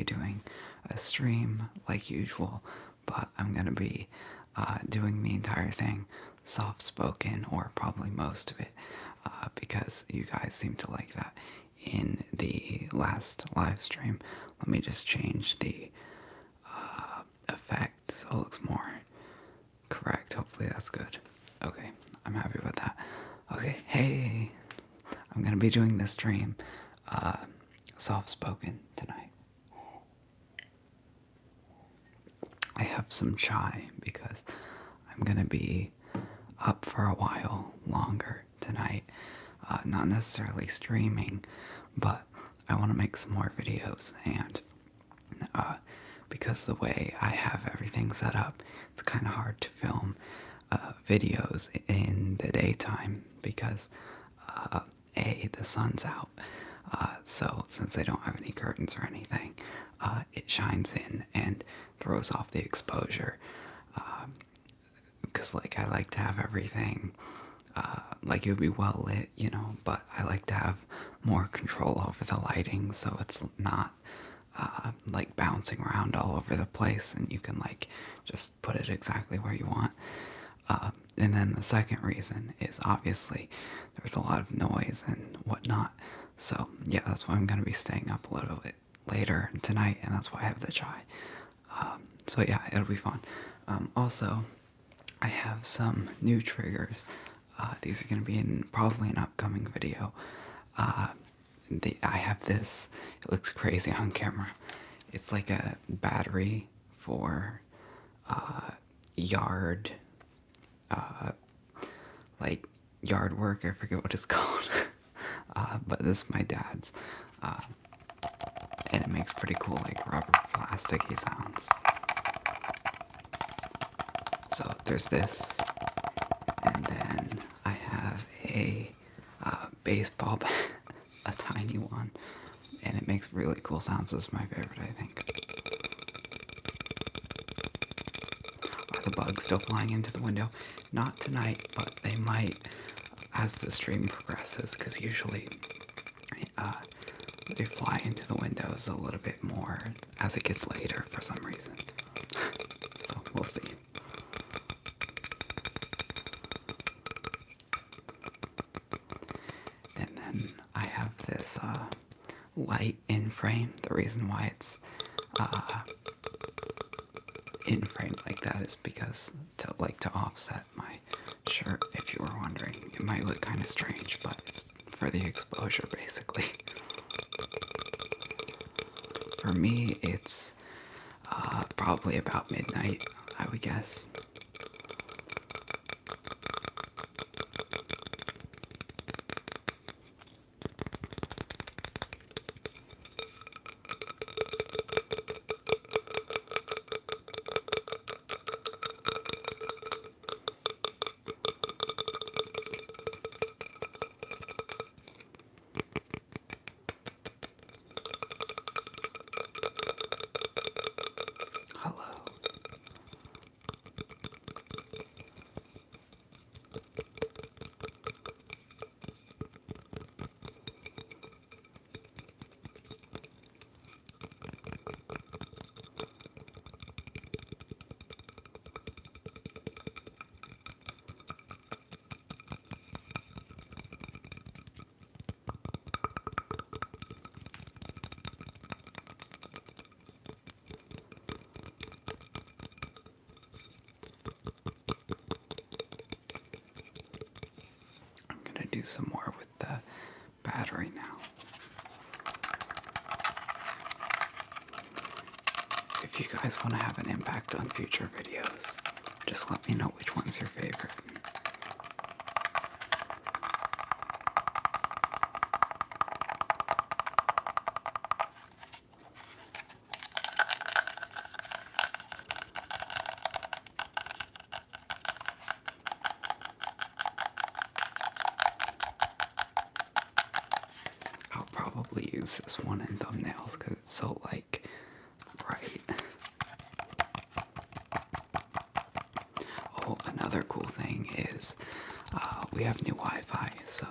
be doing a stream like usual, but I'm going to be doing the entire thing soft-spoken, or probably most of it, because you guys seem to like that in the last live stream. Let me just change the effect so it looks more correct. Hopefully that's good. Okay, I'm happy with that. Okay, hey, I'm gonna be doing this stream soft-spoken tonight. I have some chai because I'm gonna be up for a while longer tonight. Not necessarily streaming, but I want to make some more videos, and because the way I have everything set up, it's kind of hard to film videos in the daytime because the sun's out. So since I don't have any curtains or anything, it shines in and throws off the exposure. Because like I like to have everything like it would be well lit, you know, but I like to have more control over the lighting, so it's not like bouncing around all over the place, and you can like just put it exactly where you want. And then the second reason is obviously there's a lot of noise and whatnot, so yeah, that's why I'm going to be staying up a little bit later tonight, and that's why I have the chai. So yeah, it'll be fun. Also, I have some new triggers. These are going to be in probably an upcoming video. I have this. It looks crazy on camera. It's like a battery for yard, like yard work. I forget what it's called. But this is my dad's, and it makes pretty cool like rubber plasticky sounds. So there's this, and then I have a baseball bat, a tiny one, and it makes really cool sounds. This is my favorite, I think. Are the bugs still flying into the window? Not tonight, but they might as the stream progresses, because usually they fly into the windows a little bit more as it gets later for some reason. So we'll see. And then I have this light in frame. The reason why it's in frame like that is because to offset my shirt, if you were wondering. It might look kind of strange, but it's for the exposure basically. For me, it's probably about midnight, I would guess. Hello. Do some more with the battery now. If you guys want to have an impact on future videos, just let me know which one's your favorite. I'll probably use this one in thumbnails because it's so like bright. Oh, another cool thing is we have new Wi-Fi, so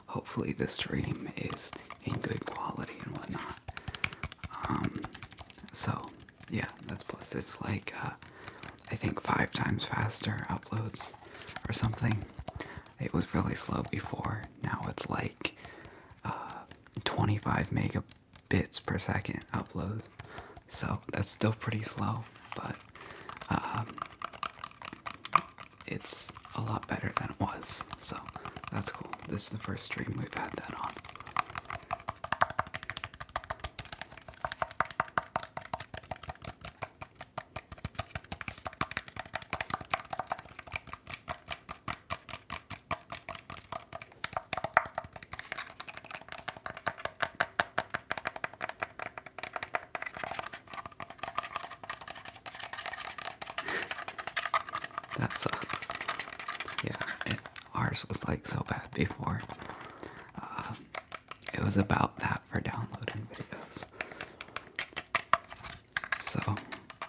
hopefully the stream is in good quality and whatnot. So, yeah, that's plus. It's like, I think 5 times faster uploads or something. It was really slow before. Now it's like 25 megabits per second upload. So that's still pretty slow, but it's a lot better than it was. So that's cool. This is the first stream we've had that on. That sucks. Yeah, ours was like so bad before. It was about that for downloading videos. So,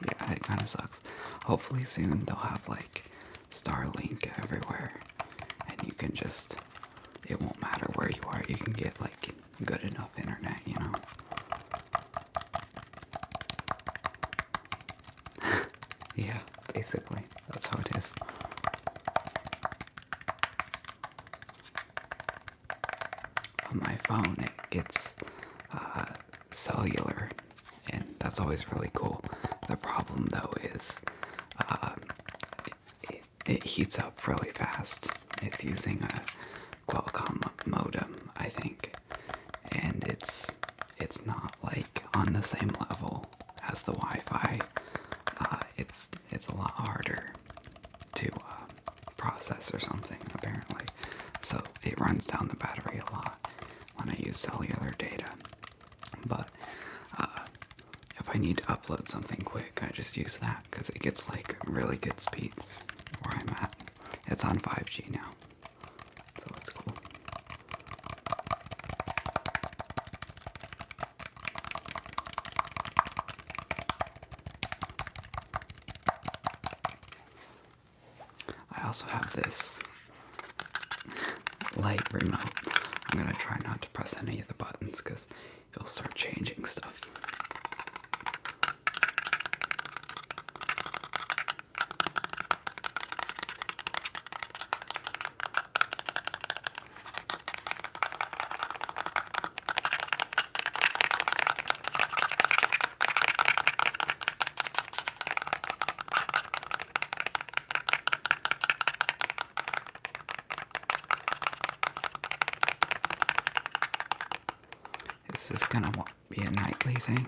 yeah, it kind of sucks. Hopefully soon they'll have like Starlink everywhere, and you can just, it won't matter where you are, you can get like good enough internet, you know? Yeah, basically, that's how it is. On my phone, it gets cellular, and that's always really cool. The problem though is it heats up really fast. It's using a Qualcomm modem, I think, and it's not like on the same level as the Wi-Fi. It's a lot harder to process or something, apparently. So it runs down the battery a lot when I use cellular data. But if I need to upload something quick, I just use that because it gets like really good speeds where I'm at. It's on 5G now, so that's cool. I also have this light remote. I'm gonna try not to press any of the buttons because it'll start changing stuff. Is this gonna be a nightly thing?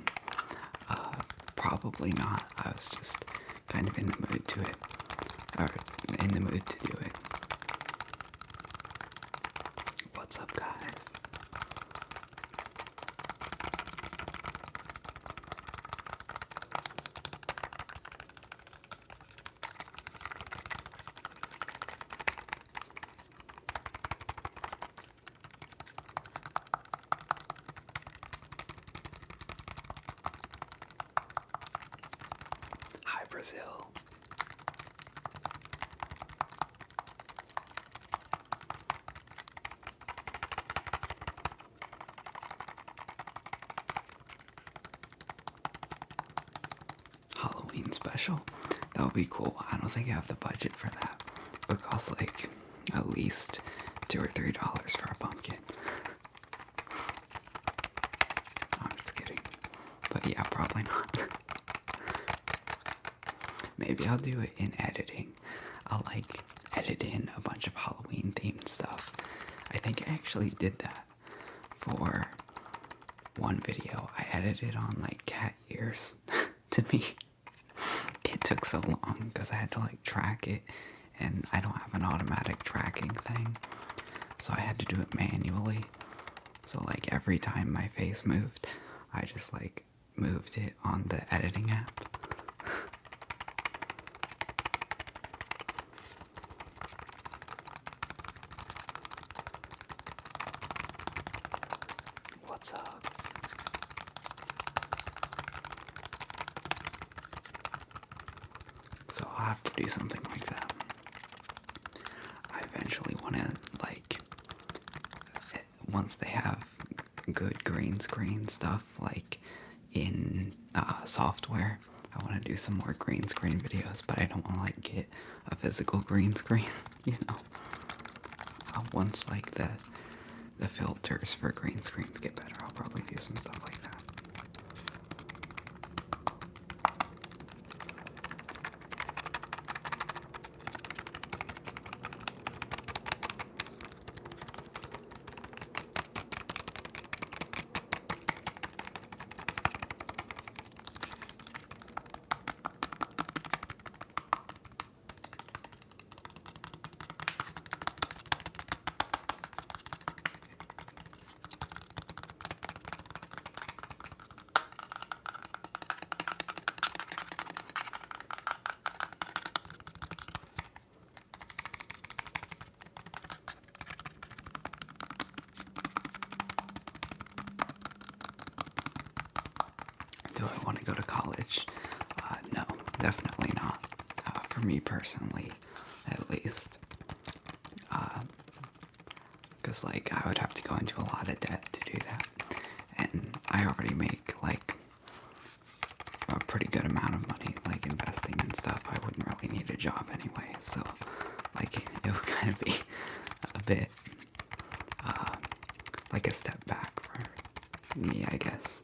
Probably not. I was just kind of in the mood to it, or in the mood to do it. What's up, guys? Hi, Brazil. Halloween special. That would be cool. I don't think I have the budget for that. It would cost like at least $2 or $3 for a pumpkin. I'm just kidding. But yeah, probably not. Maybe I'll do it in editing. I'll like edit in a bunch of Halloween themed stuff. I think I actually did that for one video. I edited on like cat ears. To me, it took so long because I had to like track it, and I don't have an automatic tracking thing, so I had to do it manually. So like every time my face moved, I just like moved it on the editing app. What's up? So I'll have to do something like that. I eventually want to, like, once they have good green screen stuff, like in software. I want to do some more green screen videos, but I don't want to like get a physical green screen, you know. Once like the filters for green screens get better, I'll probably do some stuff like that. Do I want to go to college? No, definitely not. For me personally, at least. Because, like, I would have to go into a lot of debt to do that. And I already make, like, a pretty good amount of money, like, investing and stuff. I wouldn't really need a job anyway. So, like, it would kind of be a bit, like a step back for me, I guess.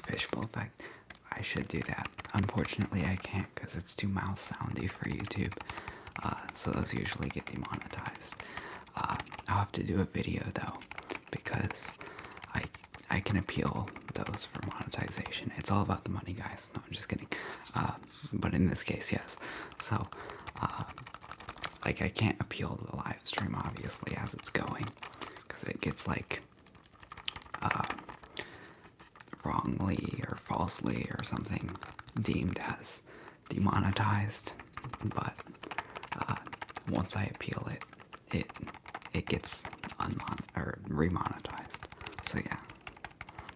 Fishbowl effect. I should do that. Unfortunately, I can't because it's too mouth soundy for YouTube. So those usually get demonetized. I'll have to do a video though because I can appeal those for monetization. It's all about the money, guys. No, I'm just kidding. But in this case, yes. So, like I can't appeal the live stream obviously as it's going because it gets like wrongly or falsely or something deemed as demonetized, but once I appeal it gets remonetized. So yeah,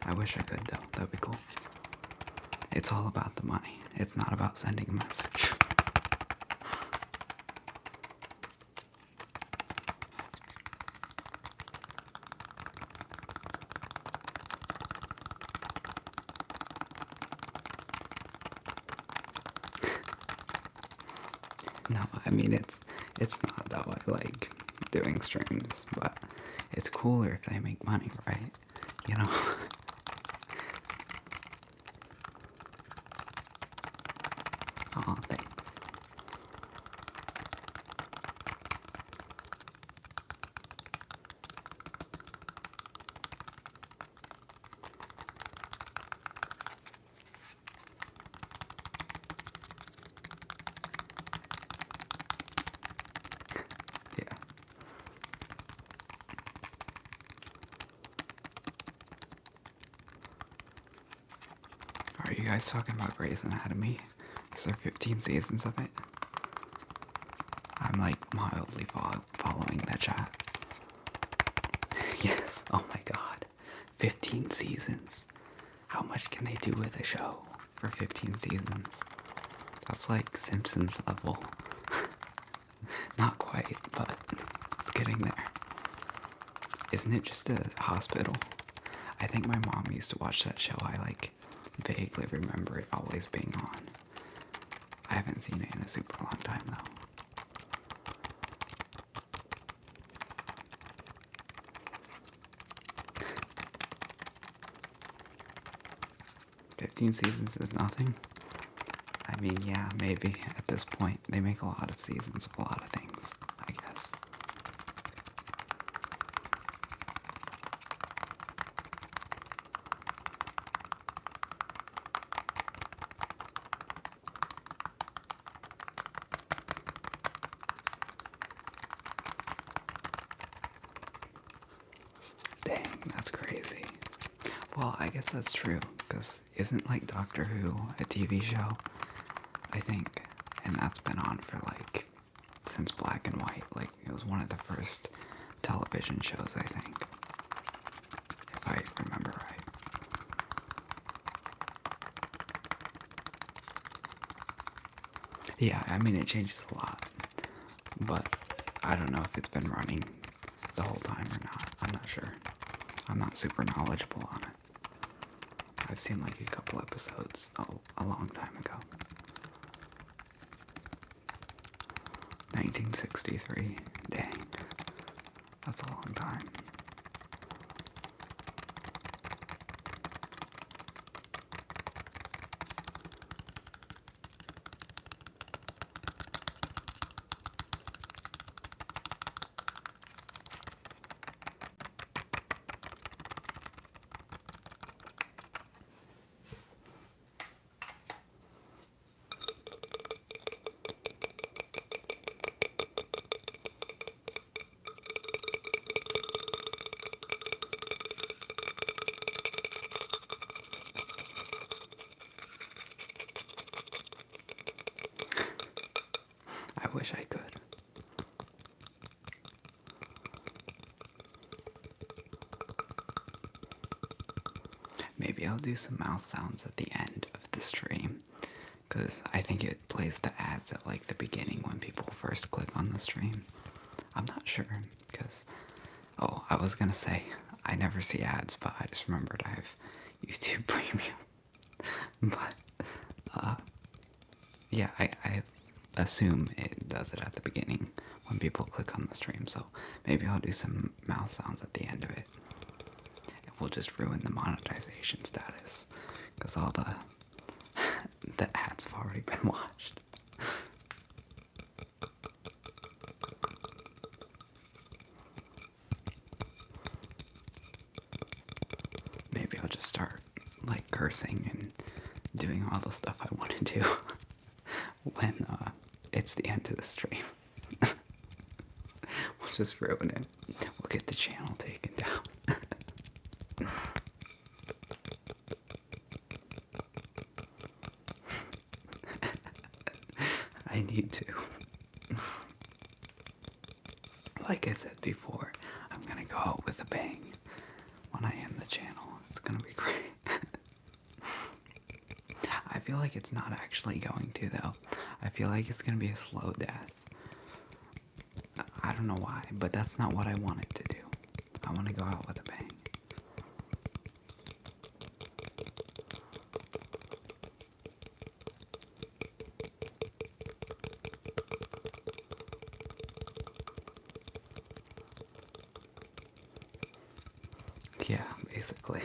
I wish I could though. That'd be cool. It's all about the money. It's not about sending a message. No, I mean it's not though. I like doing streams, but it's cooler if they make money, right? You know? Oh, thanks. Yeah. Are you guys talking about Grey's Anatomy? Is there 15 seasons of it? I'm like mildly following that chat. Yes, oh my god. 15 seasons. How much can they do with a show for 15 seasons? That's like Simpsons level. Not quite, but it's getting there. Isn't it just a hospital? I think my mom used to watch that show. I like vaguely remember it always being on. I haven't seen it in a super long time though. "15 seasons is nothing." I mean, yeah, maybe at this point. They make a lot of seasons of a lot of things, I guess. Dang, that's crazy. Well, I guess that's true, because isn't like Doctor Who a TV show? I think, and that's been on for like, since Black and White. Like, it was one of the first television shows, I think. Yeah, I mean, it changes a lot, but I don't know if it's been running the whole time or not. I'm not sure. I'm not super knowledgeable on it. I've seen like a couple episodes a long time ago. 1963. Dang. That's a long time. I wish I could. Maybe I'll do some mouth sounds at the end of the stream, because I think it plays the ads at like the beginning when people first click on the stream. I'm not sure, because, oh, I was gonna say, I never see ads, but I just remembered I have YouTube Premium. But, yeah, I assume it does it at the beginning when people click on the stream, so maybe I'll do some mouth sounds at the end of it. It will just ruin the monetization status, because all the ads have already been watched. Maybe I'll just start like cursing and doing all the stuff I want to do when it's the end of the stream. We'll just ruin it. We'll get the channel taken down. I need to. Like I said before, I'm gonna go out with a bang when I end the channel. It's gonna be great. I feel like it's not actually going to, though. I feel like it's gonna be a slow death. I don't know why, but that's not what I want it to do. I want to go out with a bang. Yeah, basically.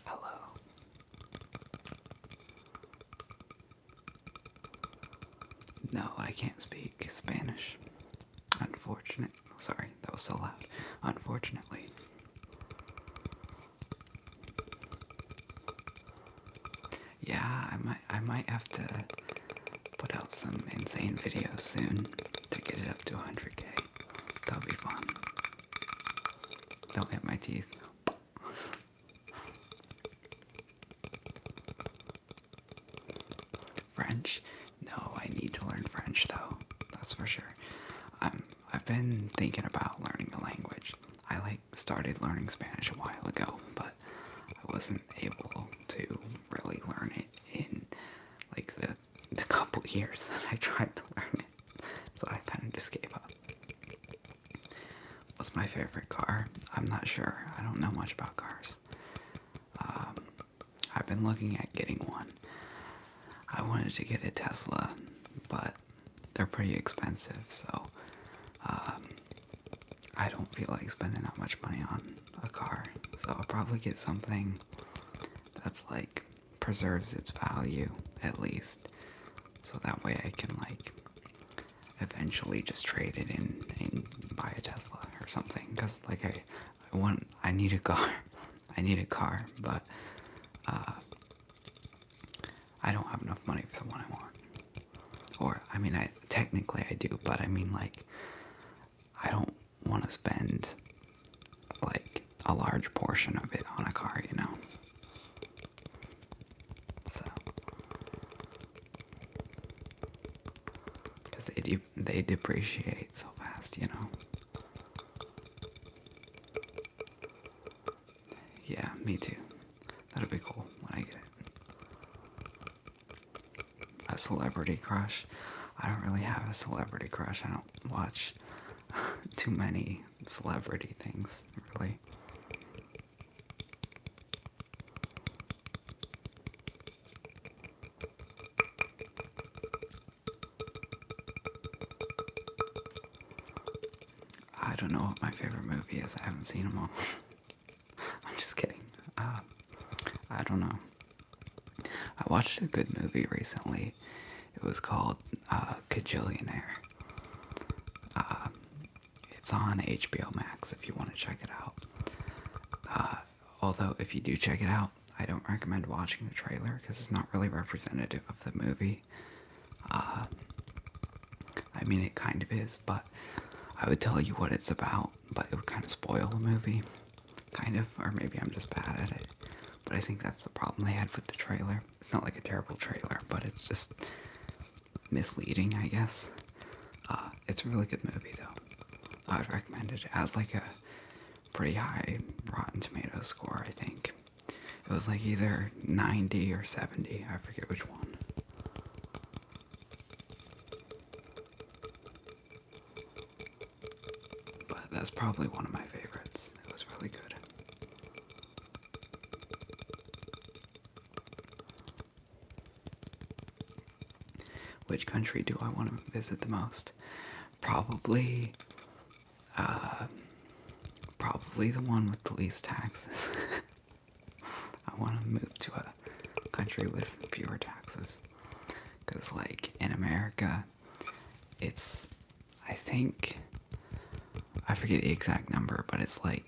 Hello. No, I can't speak Spanish. Unfortunate. Sorry, that was so loud. Unfortunately. Yeah, I might have to put out some insane videos soon to get it up to 100K. That'll be fun. Don't hit my teeth. French? No, I need to learn French though. That's for sure. I've been thinking about learning a language. I started learning Spanish a while ago, but I wasn't able to really learn it in like the couple years that I tried to learn it. So I kind of just gave up. What's my favorite car? I'm not sure. I don't know much about cars. I've been looking at getting one. I wanted to get a Tesla, but they're pretty expensive, so I don't feel like spending that much money on a car. So I'll probably get something that's like preserves its value at least, so that way I can like eventually just trade it in and buy a Tesla or something. Because like I need a car. I need a car, but I don't have enough money for the one I want. Or, I mean, technically I do, but I mean, like, I don't want to spend, like, a large portion of it on a car, you know? So, because they depreciate so fast, you know? Me too. That'll be cool when I get it. A celebrity crush. I don't really have a celebrity crush. I don't watch too many celebrity things, really. I don't know what my favorite movie is. I haven't seen them all. I'm just kidding. I don't know. I watched a good movie recently. It was called Kajillionaire. It's on HBO Max if you want to check it out. Although, if you do check it out, I don't recommend watching the trailer because it's not really representative of the movie. I mean, it kind of is, but I would tell you what it's about, but it would kind of spoil the movie. Kind of, or maybe I'm just bad at it. But I think that's the problem they had with the trailer. It's not like a terrible trailer, but it's just misleading, I guess. It's a really good movie, though. I would recommend it. It has like a pretty high Rotten Tomatoes score, I think. It was like either 90 or 70, I forget which one. But that's probably one of my favorites. It was really good. Which country do I want to visit the most? Probably the one with the least taxes. I want to move to a country with fewer taxes. Because, like, in America, it's, I think, I forget the exact number, but it's like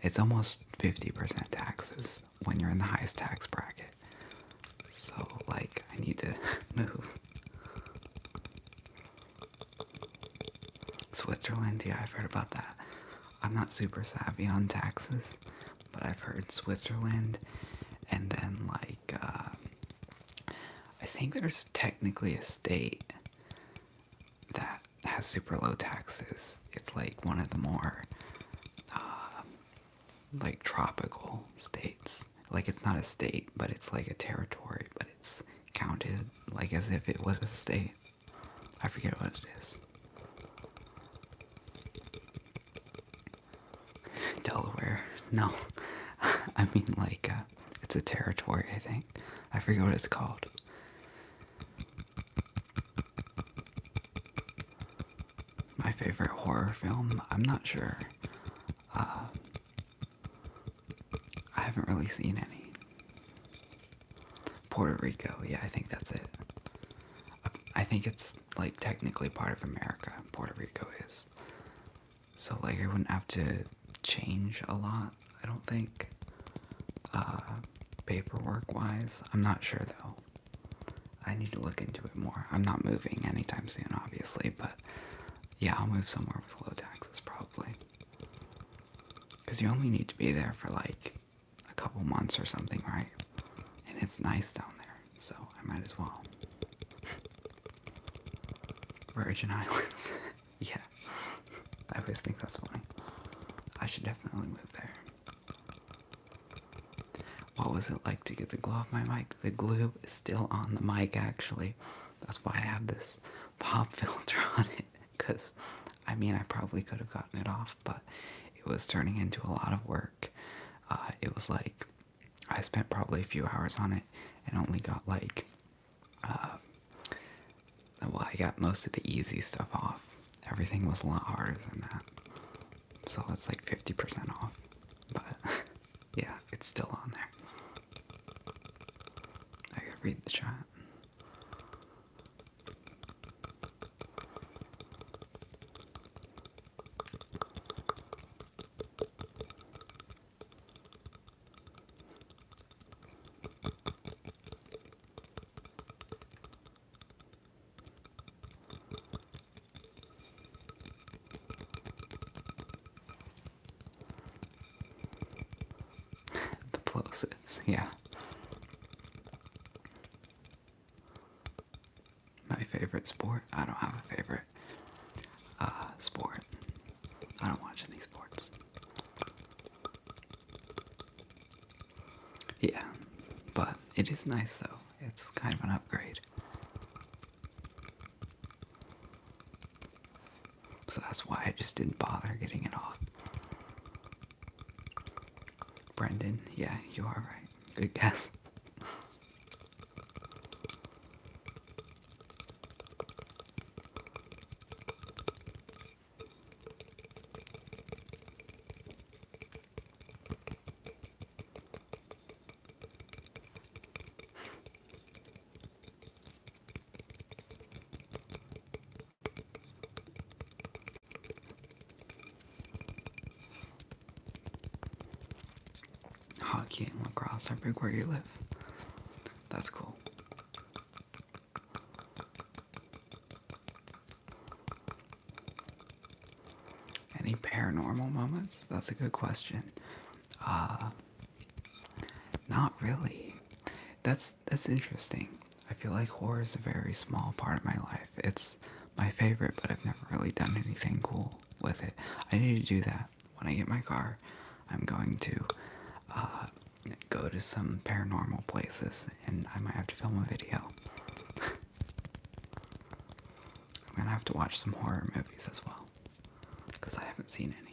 it's almost 50% taxes when you're in the highest tax bracket. So, like, I need to move. Switzerland, yeah, I've heard about that. I'm not super savvy on taxes, but I've heard Switzerland, and then, like, I think there's technically a state that has super low taxes. It's like one of the more, like, tropical states. Like, it's not a state, but it's like a territory, but it's counted, like, as if it was a state. I forget what it is. Delaware. No. I mean, like, it's a territory, I think. I forget what it's called. My favorite horror film? I'm not sure. I haven't really seen any. Puerto Rico, yeah, I think that's it. I think it's, like, technically part of America. Puerto Rico is. So, like, I wouldn't have to change a lot, I don't think. Paperwork-wise, I'm not sure, though. I need to look into it more. I'm not moving anytime soon, obviously, but yeah, I'll move somewhere with low taxes, probably. Because you only need to be there for, like, a couple months or something, right? And it's nice down there, so I might as well. Virgin Islands. Yeah. I always think that's funny. I should definitely move there. What was it like to get the glue off my mic? The glue is still on the mic, actually. That's why I have this pop filter on it. Because, I mean, I probably could have gotten it off, but it was turning into a lot of work. It was like, I spent probably a few hours on it and only got like, well, I got most of the easy stuff off. Everything was a lot harder than that. So it's like 50% off. But, yeah, it's still on there. I gotta read the chat. The plosives, yeah. My favorite sport? I don't have a favorite sport. I don't watch any sports. It is nice though. It's kind of an upgrade. So that's why I just didn't bother getting it off. Brendan, yeah, you are right. Good guess. Hockey and lacrosse are big where you live. That's cool. Any paranormal moments? That's a good question. Uh, Not really. That's interesting. I feel like horror is a very small part of my life. It's my favorite, but I've never really done anything cool with it. I need to do that. When I get my car, I'm going to uh, go to some paranormal places, and I might have to film a video. I'm gonna have to watch some horror movies as well, because I haven't seen any.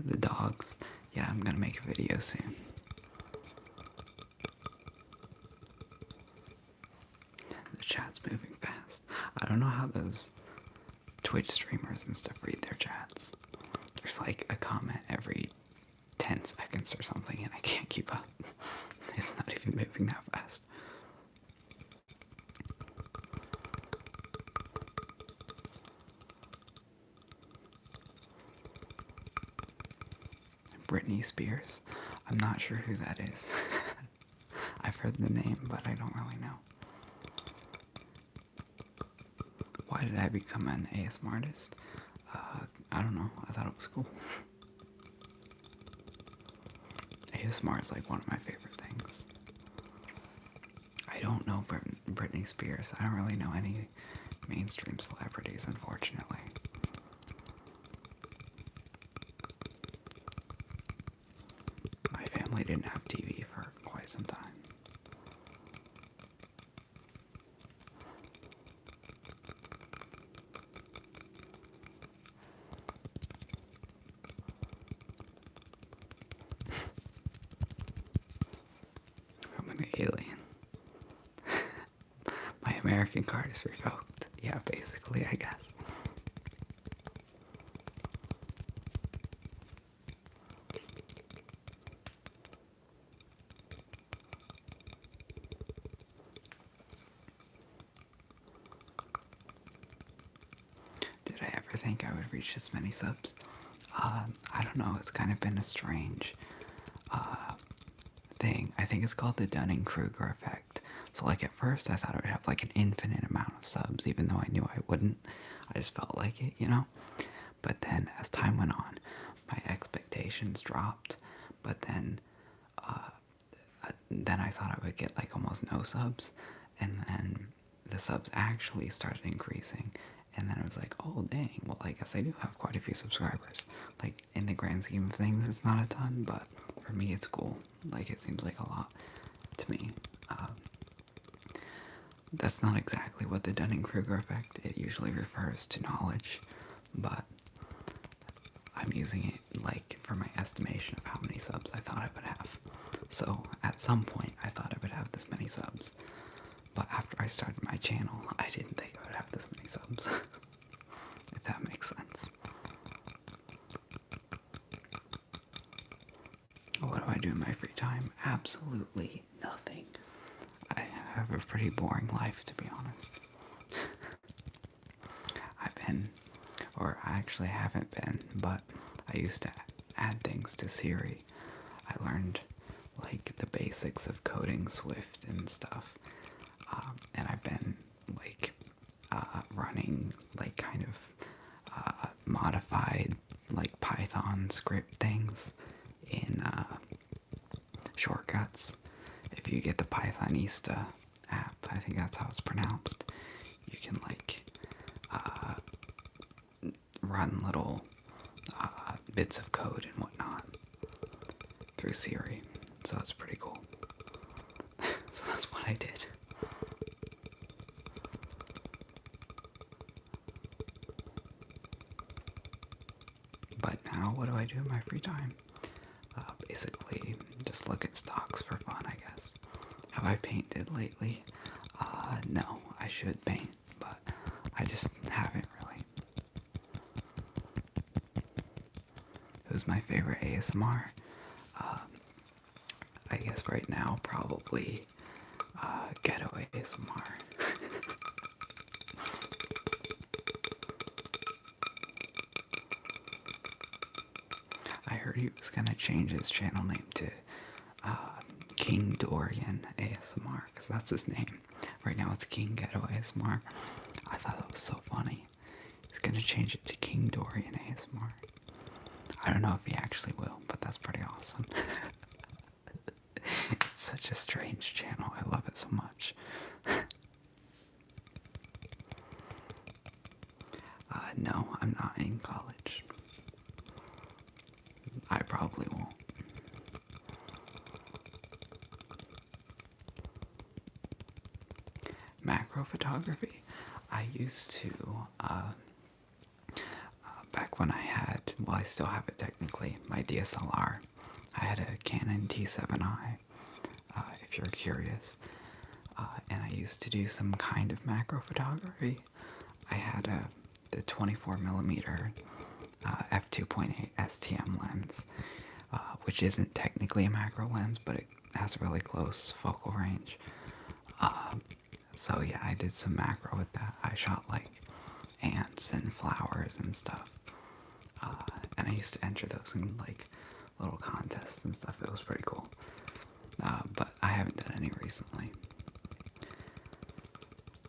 The dogs. Yeah, I'm gonna make a video soon. The chat's moving fast. I don't know how those Twitch streamers and stuff read their chats. There's like a comment every 10 seconds or something, and I can't keep up. It's not even moving that fast. Britney Spears. I'm not sure who that is. I've heard the name, but I don't really know. Why did I become an ASMR artist? I don't know. I thought it was cool. ASMR is like one of my favorite things. I don't know Britney Spears. I don't really know any mainstream celebrities, unfortunately. My family didn't have TV for quite some time. I'm an alien. My American card is revoked. Yeah, basically, I guess. Did I ever think I would reach this many subs? I don't know. It's kind of been a strange thing. I think it's called the Dunning-Kruger effect. So like at first I thought I would have like an infinite amount of subs, even though I knew I wouldn't. I just felt like it, you know? But then as time went on, my expectations dropped. But then I thought I would get like almost no subs. And then the subs actually started increasing. And then I was like, oh dang, well I guess I do have quite a few subscribers. Like in the grand scheme of things, it's not a ton, but for me it's cool. Like it seems like a lot to me. That's not exactly what the Dunning-Kruger effect, it usually refers to knowledge, but I'm using it like for my estimation of how many subs I thought I would have. So at some point I thought I would have this many subs, but after I started my channel I didn't think I would have this many subs. If that makes sense. What do I do in my free time? Absolutely nothing. I have a pretty boring life, to be honest. Or I actually haven't been, but I used to add things to Siri. I learned like the basics of coding Swift and stuff, and I've been like running like kind of modified like Python script things in shortcuts. If you get the Pythonista app, I think that's how it's pronounced, you can like run little bits of code and whatnot through Siri. So it's pretty cool. So that's what I did. But now, what do I do in my free time? Basically, just look at stocks for fun, I guess. Have I painted lately? No, I should paint, but I just haven't really. Who's my favorite ASMR? I guess right now, probably Ghetto ASMR. I heard he was gonna change his channel name to King Dorian ASMR, because that's his name. Right now it's King Ghetto ASMR. I thought that was so funny. He's gonna change it to King Dorian ASMR. I don't know if he actually will, but that's pretty awesome. It's such a strange channel. I love it so much. No, I'm not in college. I probably won't. Macro photography. I used to, back when I had, well, I still have it technically, my DSLR. I had a Canon T7i, if you're curious. And I used to do some kind of macro photography. I had the 24mm f2.8 STM lens, which isn't technically a macro lens, but it has a really close focal range. So yeah, I did some macro with that. I shot like ants and flowers and stuff. And I used to enter those in like little contests and stuff. It was pretty cool. But I haven't done any recently.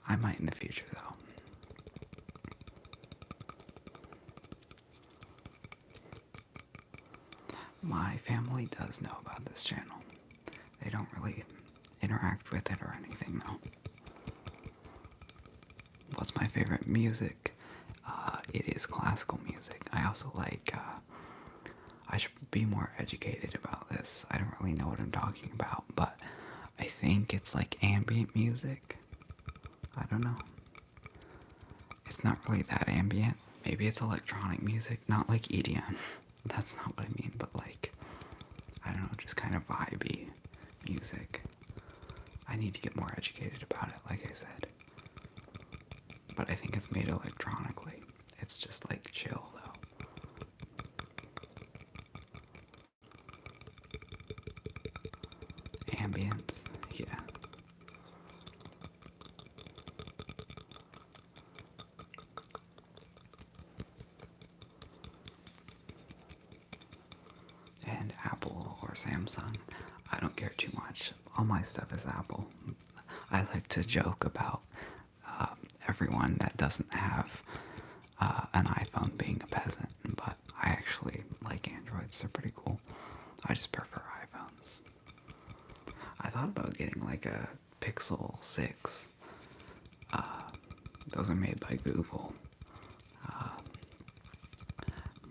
I might in the future though. My family does know about this channel. They don't really interact with it or anything though. What's my favorite music? It is classical music. I also like, I should be more educated about this. I don't really know what I'm talking about, but I think it's like ambient music. I don't know. It's not really that ambient. Maybe it's electronic music, not like EDM. That's not what I mean, but like, I don't know, just kind of vibey music. I need to get more educated about it, like I said. But I think it's made electronically. It's just like chill though. Ambience, yeah. And Apple or Samsung, I don't care too much. All my stuff is Apple. I like to joke about everyone that doesn't have an iPhone being a peasant, but I actually like Androids. They're pretty cool. I just prefer iPhones. I thought about getting like a Pixel 6. Those are made by Google.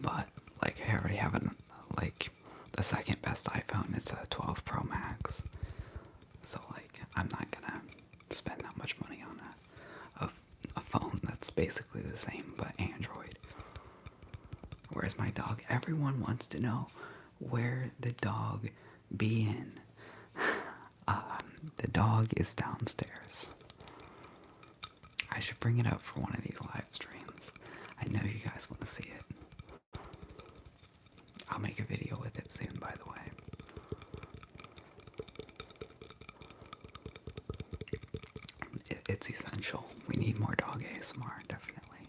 But like I already have like the second best iPhone. It's a 12 Pro Max. So like I'm not gonna spend that much money on a phone that's basically the same but Android. Where's my dog? Everyone wants to know where the dog be in. The dog is downstairs. I should bring it up for one of these live streams. I know you guys want to see it. I'll make a video with it soon, by the way. It's essential. We need more dog ASMR, definitely.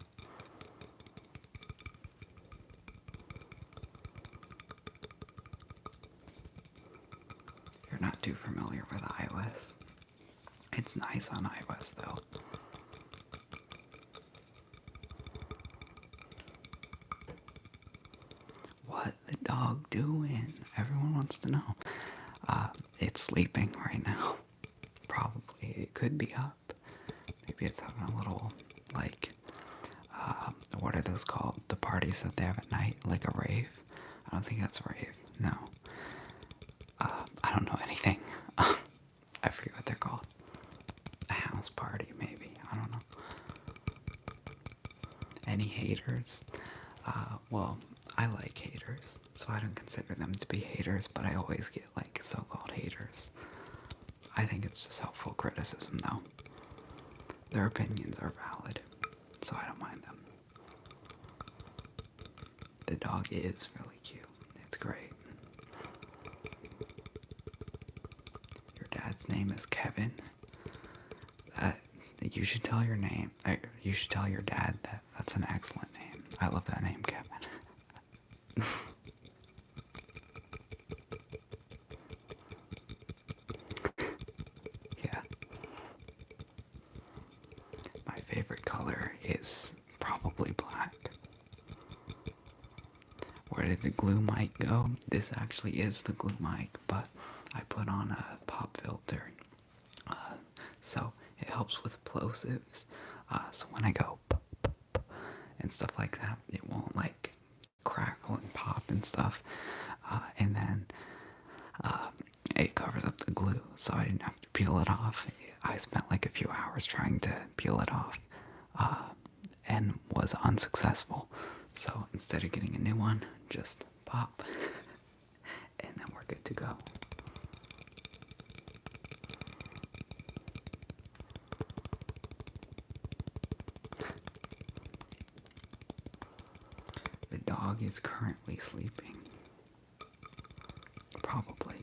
You're not too familiar with iOS. It's nice on iOS, though. What the dog doing? Everyone wants to know. It's sleeping right now. Probably. It could be up. Maybe it's having a little, like, what are those called? The parties that they have at night? Like a rave? I don't think that's a rave. No. I don't know anything. I forget what they're called. A house party, maybe. I don't know. Any haters? Well, I like haters, so I don't consider them to be haters, but I always get, like, so-called haters. I think it's just helpful criticism, though. Their opinions are valid, so I don't mind them. The dog is really cute. It's great. Your dad's name is Kevin. You should tell your name. You should tell your dad that that's an excellent name. I love that name, Kevin. Yeah. My favorite color is probably black. Where did the glue mic go? This actually is the glue mic, but I put on a pop filter. So it helps with plosives. So when I go and stuff like that, it won't like crackle and pop and stuff. And then it covers up the glue, so I didn't have to peel it off. I spent like a few hours trying to peel it off and was unsuccessful. So instead of getting a new one, just pop and then we're good to go. The dog is currently sleeping. Probably.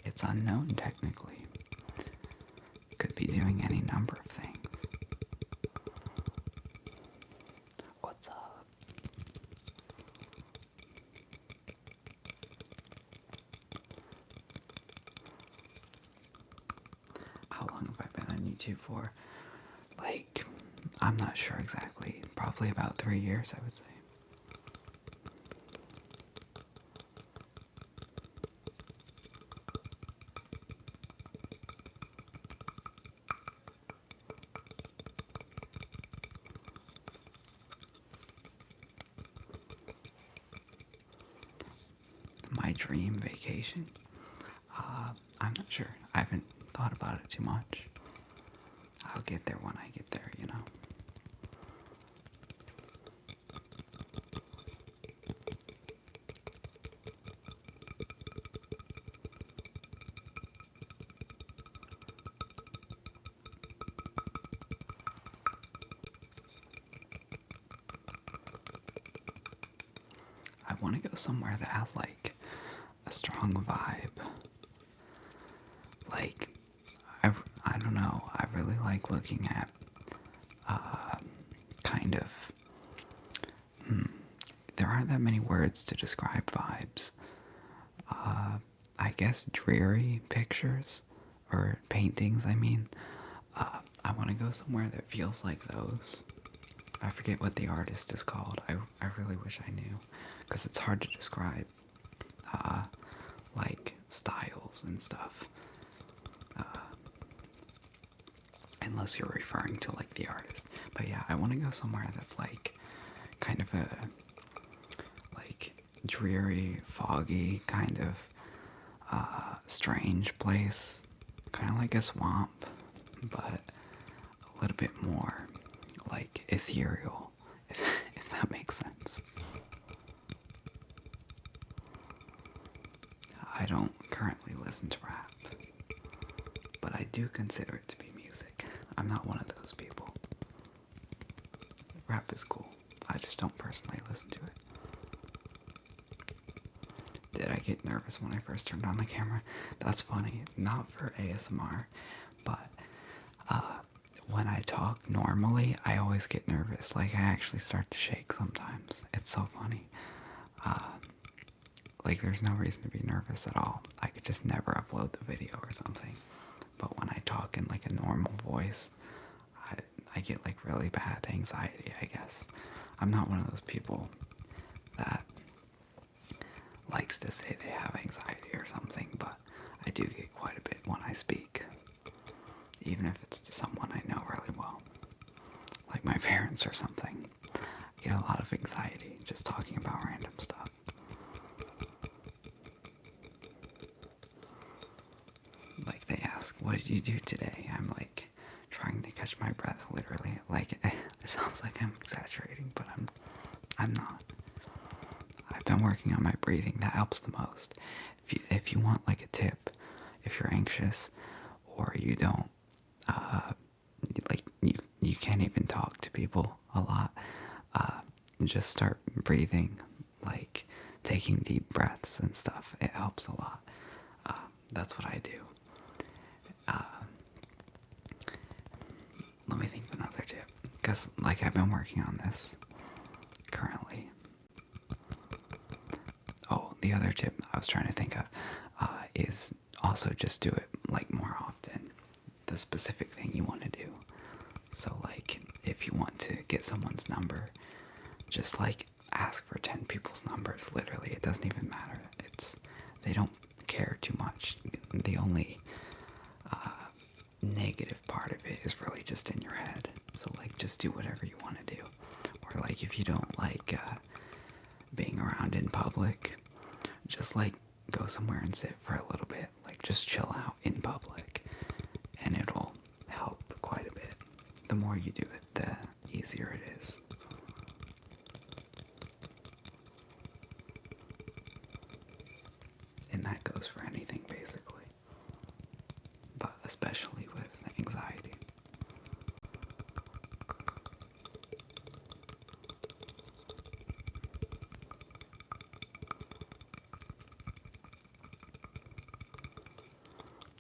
It's unknown technically. Could be doing any number of things. What's up? How long have I been on YouTube for? Like, I'm not sure exactly. Probably about 3 years, I would say. My dream vacation? I'm not sure. I haven't thought about it too much. I'll get there when I get there, you know. I want to go somewhere that has like a strong vibe. Like, I don't know, I really like looking at kind of, there aren't that many words to describe vibes. I guess dreary pictures, or paintings, I mean. I want to go somewhere that feels like those. I forget what the artist is called. I really wish I knew, because it's hard to describe, like, styles and stuff. Unless you're referring to, like, the artist. But yeah, I want to go somewhere that's, like, kind of a, like, dreary, foggy, kind of, strange place. Kind of like a swamp, but a little bit more, like, ethereal, if that makes sense. I don't currently listen to rap, but I do consider it to be music. I'm not one of those people. Rap is cool. I just don't personally listen to it. Did I get nervous when I first turned on the camera? That's funny. Not for ASMR, but when I talk normally, I always get nervous. Like, I actually start to shake sometimes. It's so funny. Like, there's no reason to be nervous at all. I could just never upload the video or something. But when I talk in, like, a normal voice, I get, like, really bad anxiety, I guess. I'm not one of those people that, likes to say they have anxiety or something, but I do get quite a bit when I speak, even if it's to someone I know really well, like my parents or something. I get a lot of anxiety just talking about random stuff. Like they ask, what did you do today? I'm like trying to catch my breath, literally. Like it sounds like I'm exaggerating, but I'm not. I've been working on my breathing. That helps the most. If you want like a tip, if you're anxious or you don't, like you can't even talk to people a lot, just start breathing, like taking deep breaths and stuff. It helps a lot. That's what I do. Let me think of another tip, because like I've been working on this currently. Oh, the other tip I was trying to think of is also just do it like more often. The specific thing you want to do. So like if you want to get someone's number, just like ask for 10 people's numbers. Literally, it doesn't even matter. They don't care too much. The only negative part of it is really just in your head. So like just do whatever you want to do. Or like if you don't like being around in public, just like go somewhere and sit for a little bit. Like just chill out in public, and it'll help quite a bit. The more you do it, the easier it is. And that goes for anything basically, but especially with anxiety.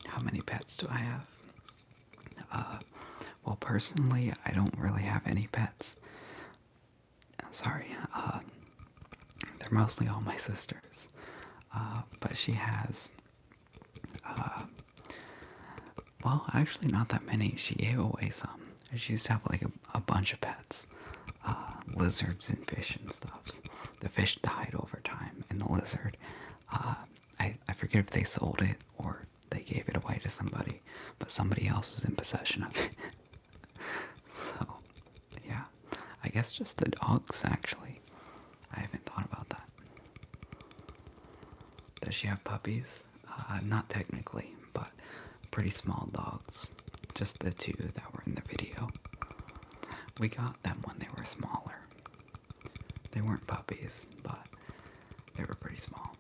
How many pets do I have? Well, personally, I don't really have any pets. Sorry, they're mostly all my sisters. But she has, well, actually not that many. She gave away some. She used to have like a bunch of pets. Lizards and fish and stuff. The fish died over time, and the lizard, I forget if they sold it or they gave it away to somebody, but somebody else is in possession of it. So, yeah. I guess just the dogs, actually. I haven't thought about that. Does she have puppies? Not technically, but pretty small dogs. Just the two that were in the video. We got them when they were smaller. They weren't puppies, but they were pretty small.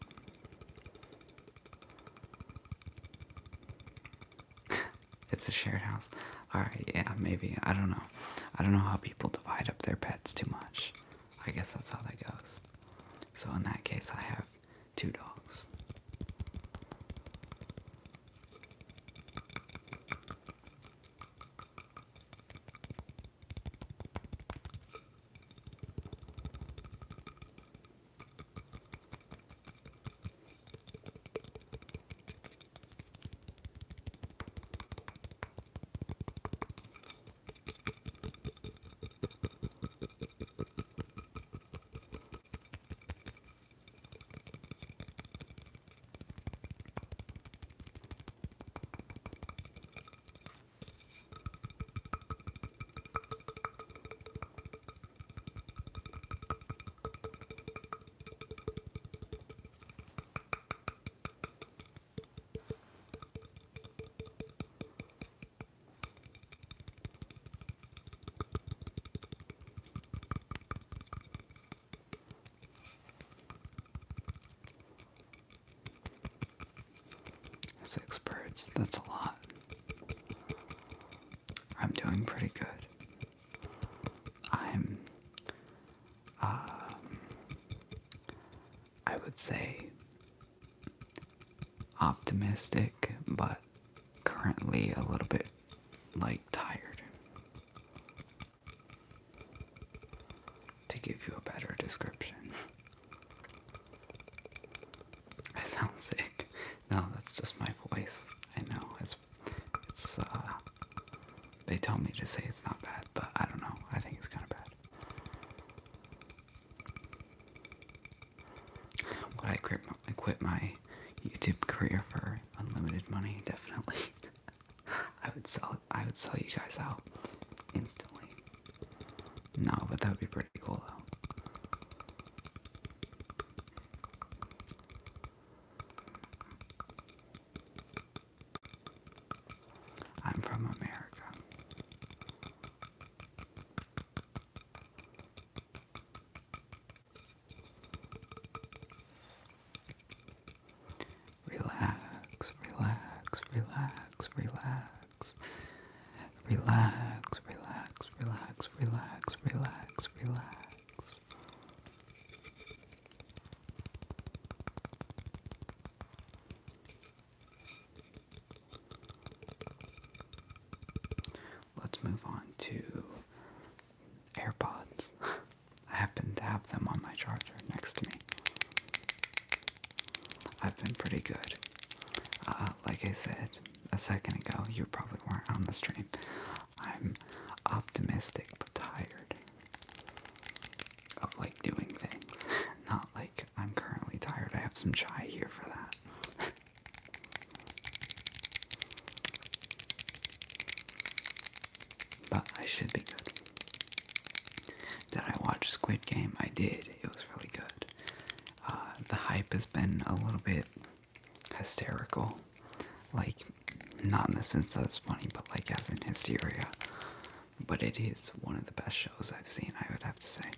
It's a shared house. Alright, yeah, maybe. I don't know. I don't know how people divide up their pets too much. I guess that's how that goes. So in that case, I have 2 dogs. Six birds, that's a lot. I'm doing pretty good. I'm, I would say optimistic, but currently a little bit, like, tired. To give you a better description. I sound sick. No, that's just my voice. I know, it's, they tell me to say it's not bad, but I don't know. I think it's kind of bad. What I eyes out instantly. No, but that would be pretty cool though. I'm from America. Relax, relax, relax, relax. Relax, relax, relax, relax, relax, relax. Let's move on to AirPods. I happen to have them on my charger next to me. I've been pretty good. Like I said a second ago, you probably weren't on the stream. I'm optimistic but tired of like doing things. Not like I'm currently tired. I have some chai here for that. But I should be good. Did I watch Squid Game? I did. It was really good. The hype has been a little bit hysterical. Like, not in the sense that it's funny, but like as in hysteria. But it is one of the best shows I've seen, I would have to say.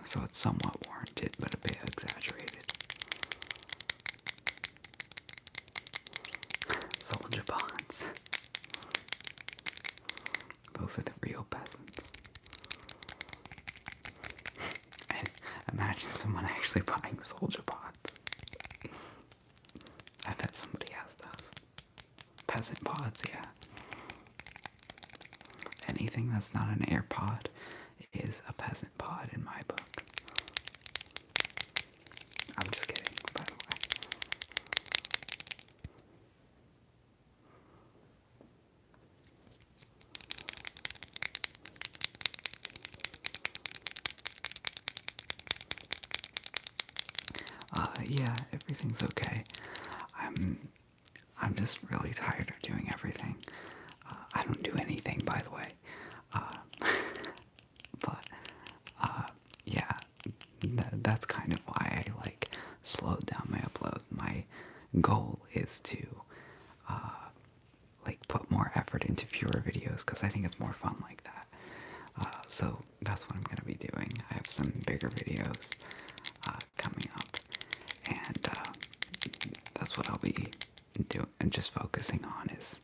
So it's somewhat warranted, but a bit exaggerated. Soldier bonds. Those are the real peasants. And imagine someone actually buying soldier bonds. I bet somebody has those. Peasant pods, yeah. Anything that's not an AirPod is a peasant pod in my book. I'm just kidding, by the way. Yeah, everything's okay. I'm just really tired of doing everything. I don't do anything, by the way. But, yeah, that's kind of why I, like, slowed down my upload. My goal is to, like, put more effort into fewer videos, because I think it's more fun like that. So that's what I'm going to be doing. I have some bigger videos coming up, and that's what I'll be doing, and just focusing on is,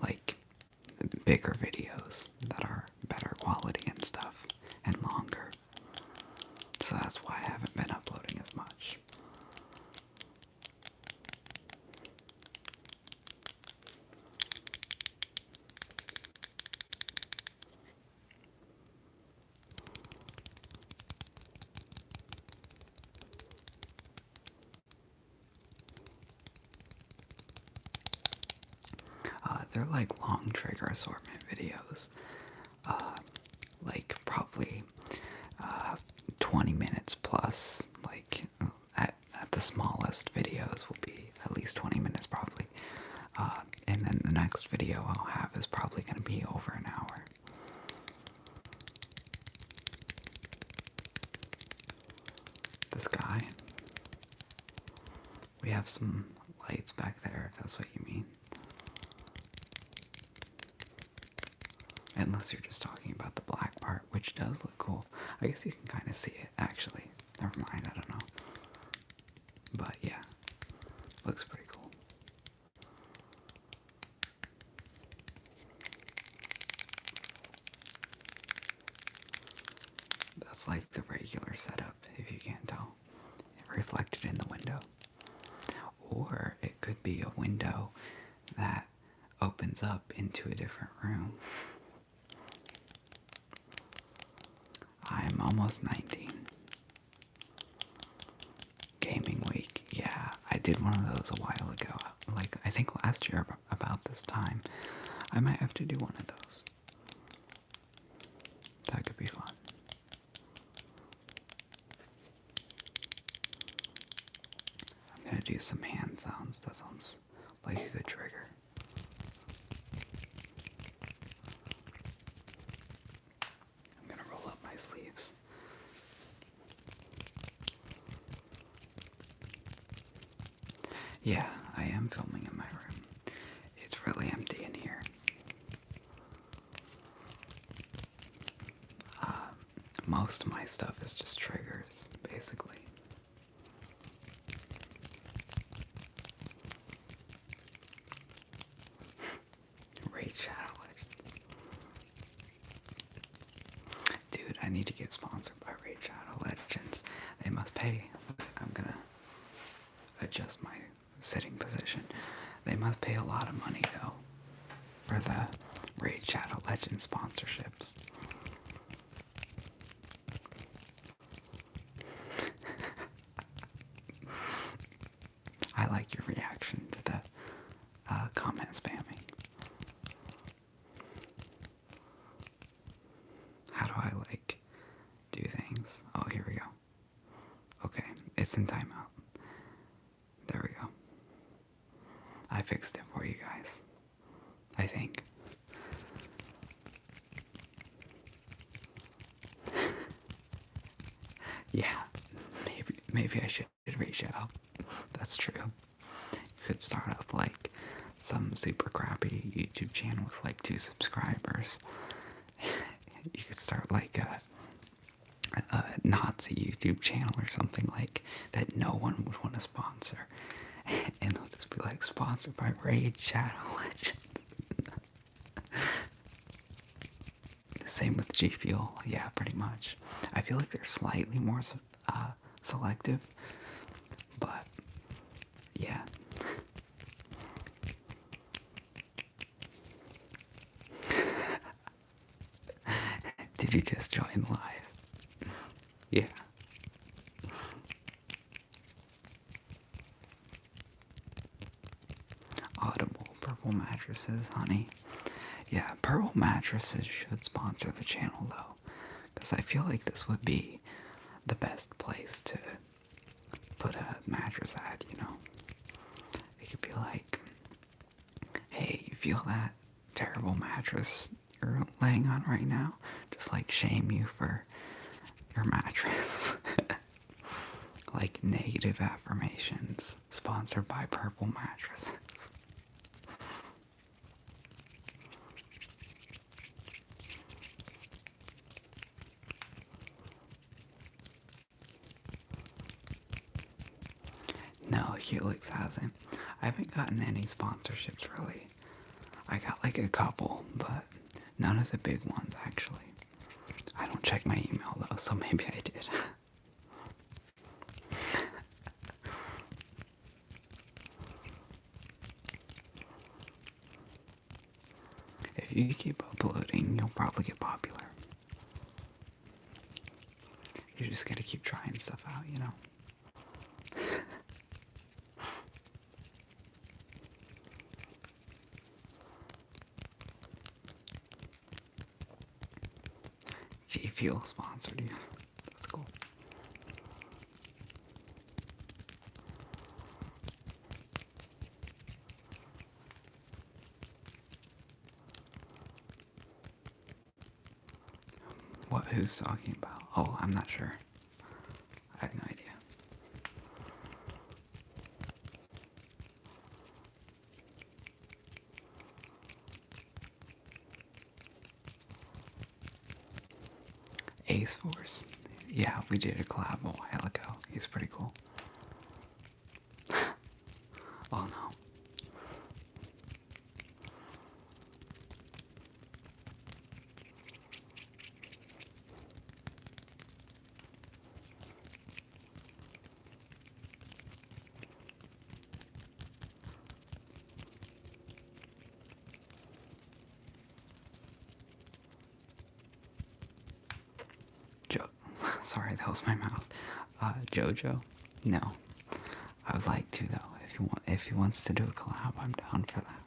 like, bigger videos that are better quality and stuff, and longer. So that's why I haven't been uploading as much. They're like long trigger assortment videos. Like probably 20 minutes plus. Like at the smallest videos will be at least 20 minutes probably. And then the next video I'll have is probably going to be over an hour. This guy. We have some lights back there, if that's what you mean. Unless you're just talking about the black part, which does look cool. I guess you can kind of see it, actually. Never mind, I don't know. But yeah, looks pretty cool. That's like the regular setup, if you can't tell. Reflected in the window. Or it could be a window that opens up into a different room. I'm almost 19. Gaming week. Yeah, I did one of those a while ago. Like, I think last year about this time. I might have to do one of those. That could be fun. I'm gonna do some hand sounds. That sounds like a good trigger. Yeah, I am filming in my room. It's really empty in here. Most of my stuff is just triggers, basically. Raid Shadow Legends. Dude, I need to get sponsored by Raid Shadow Legends. They must pay. I'm gonna adjust my sitting position. They must pay a lot of money, though, for the Raid Shadow Legends sponsorships. I like your reaction to the comment spamming. How do I, like, do things? Oh, here we go. Okay, it's in timeout. There we go. I fixed it for you guys. I think. Yeah, maybe I should reach out. That's true. You could start up like some super crappy YouTube channel with like 2 subscribers. You could start like a Nazi YouTube channel or something like that no one would want to sponsor. And they'll just be like sponsored by Raid Shadow Legends. Same with G Fuel. Yeah, pretty much. I feel like they're slightly more selective, but yeah. Did you just join live? Yeah. Audible purple mattresses, honey. Yeah, purple mattresses should sponsor the channel though, because I feel like this would be the best place to put a mattress at, you know? It could be like, hey, you feel that terrible mattress you're laying on right now? Just like shame you for your mattress. Like negative affirmations sponsored by purple mattresses. No, Helix hasn't. I haven't gotten any sponsorships really. I got like a couple, but none of the big ones actually. I don't check my email though, so maybe I did. If you keep uploading, you'll probably get popular. You just gotta keep trying stuff out, you know? G Fuel sponsored you. That's cool. What? Who's talking about? Oh, I'm not sure. I have no idea. Ace Force. Yeah, we did a collab a while ago. He's pretty cool. Oh no. Sorry, that was my mouth. Jojo? No. I would like to though. If he wants to do a collab, I'm down for that.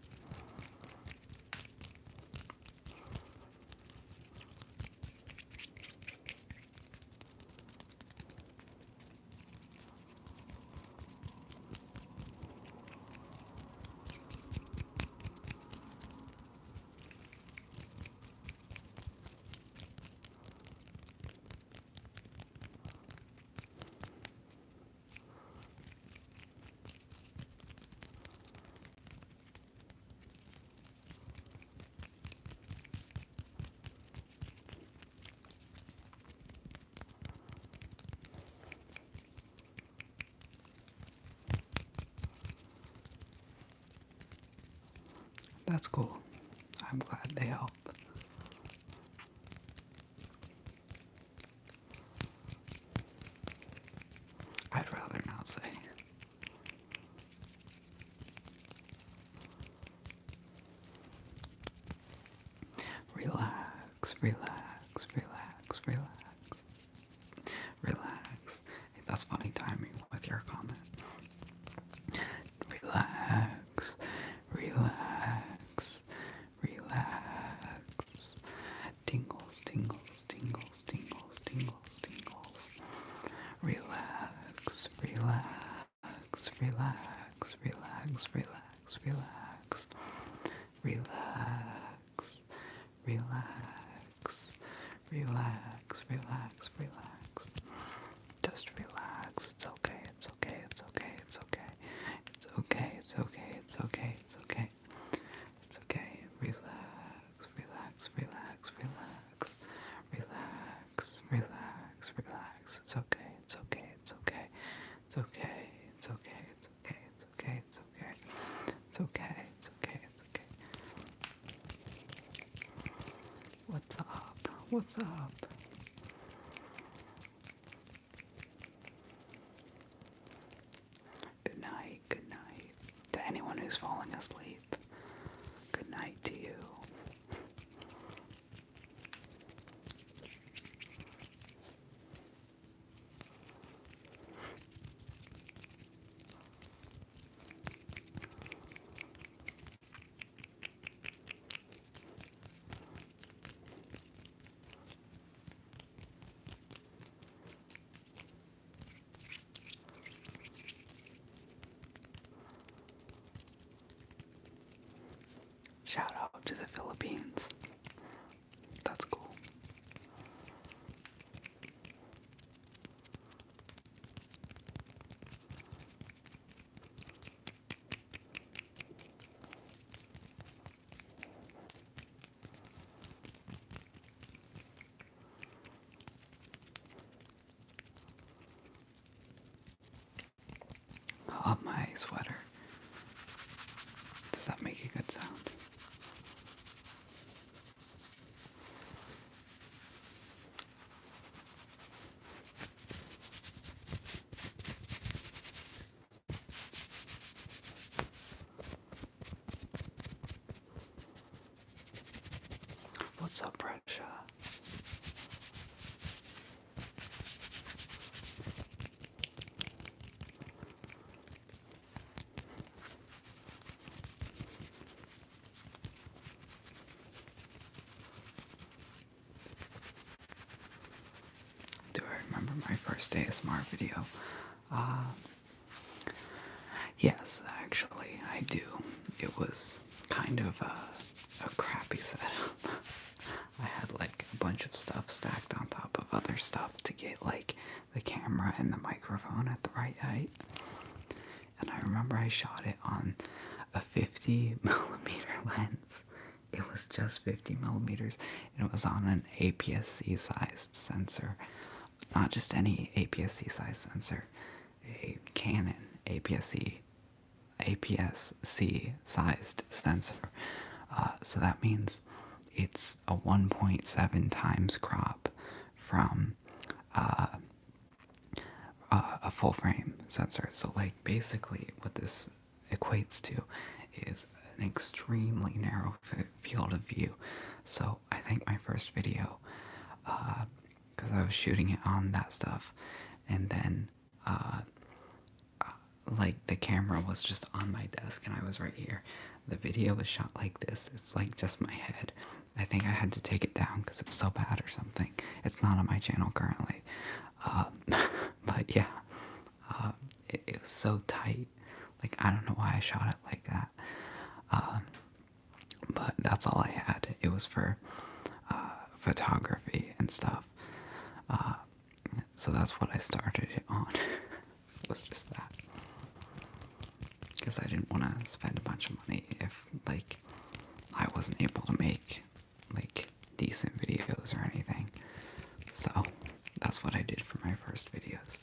That's cool. I'm glad they help. I'd rather not say. Relax, relax, relax, relax. Relax. Hey, that's funny timing with your comment. Relax, relax, relax. Tingles, tingles, tingles, tingles, tingles, tingles. Relax, relax, relax, relax, relax, relax. Relax, relax, relax, relax, relax. Just relax. It's okay, it's okay, it's okay, it's okay. It's okay, it's okay, it's okay, it's okay. It's okay. Relax, relax, relax, relax. Relax, relax, relax. It's okay, it's okay, it's okay. It's okay, it's okay, it's okay, it's okay, it's okay. It's okay, it's okay, it's okay. What's up? What's up? Good night, good night. To anyone who's falling asleep, good night to you. Shout out to the Philippines. That's cool. I love my sweater. Does that make a good sound? What's up, Russia? Do I remember my first ASMR video? Uh, yes, actually, I do. It was kind of a crappy setup. I had like a bunch of stuff stacked on top of other stuff to get like the camera and the microphone at the right height. And I remember I shot it on a 50 millimeter lens. It was just 50 millimeters, and it was on an APS-C sized sensor. Not just any APS-C sized sensor, a Canon APS-C sized sensor. So that means it's a 1.7 times crop from a full frame sensor. So like basically what this equates to is an extremely narrow field of view. So I think my first video, because I was shooting it on that stuff, and then like the camera was just on my desk and I was right here. The video was shot like this. It's like just my head. I think I had to take it down because it was so bad or something. It's not on my channel currently. But yeah, it was so tight. Like, I don't know why I shot it like that. But that's all I had. It was for photography and stuff. So that's what I started it on. It was just that. Because I didn't want to spend a bunch of money if, like, I wasn't able to make, like, decent videos or anything. So that's what I did for my first videos.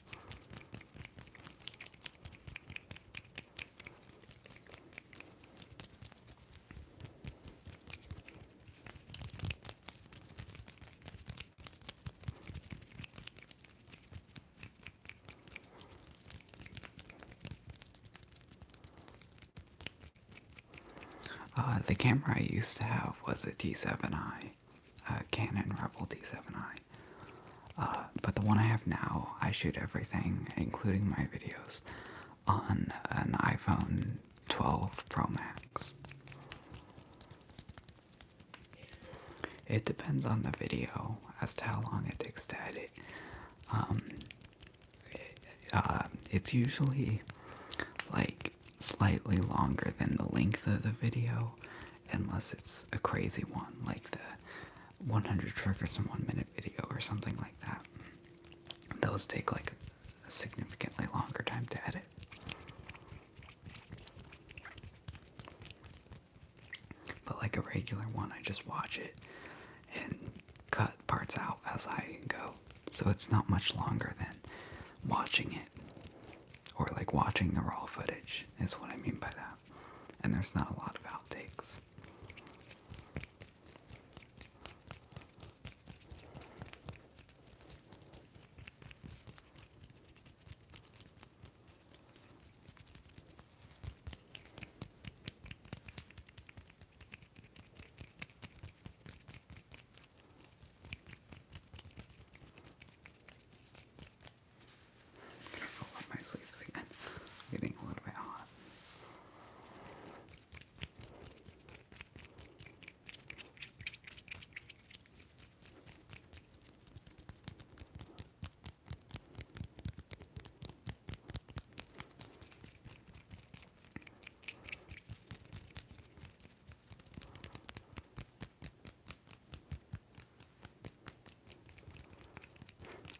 The camera I used to have was a T7i, a Canon Rebel T7i. But the one I have now, I shoot everything, including my videos, on an iPhone 12 Pro Max. It depends on the video as to how long it takes to edit. Um, it's usually like slightly longer than the length of the video, unless it's a crazy one, like the 100 triggers in 1 minute video or something like that. Those take like a significantly longer time to edit. But like a regular one, I just watch it and cut parts out as I go. So it's not much longer than watching it. Or like watching the raw footage is what I mean by that. And there's not a lot of outtakes. Roll up my sleeves again. I'm getting a little bit hot.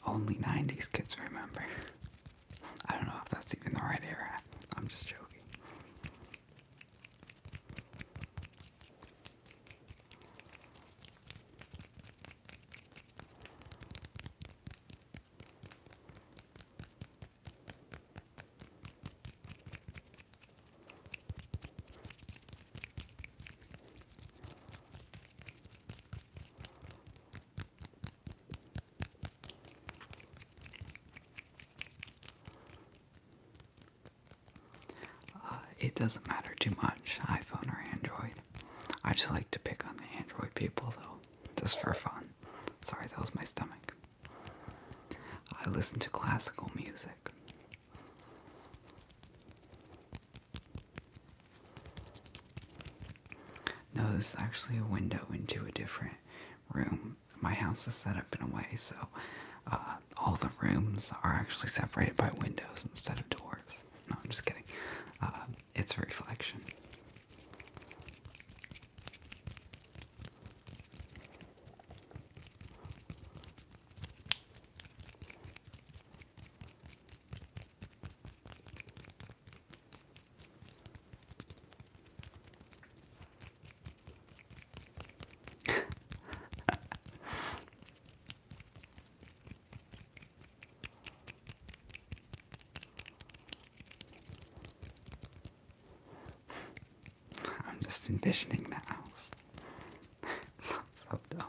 Only 90s kids remember. I don't know if that's even the right era. I'm just joking. It doesn't matter too much, iPhone or Android. I just like to pick on the Android people though, just for fun. Sorry, that was my stomach. I listen to classical music. No, this is actually a window into a different room. My house is set up in a way so all the rooms are actually separated by windows instead of doors. No, I'm just kidding. It's a reflection. I'm just envisioning the house. Sounds so dumb.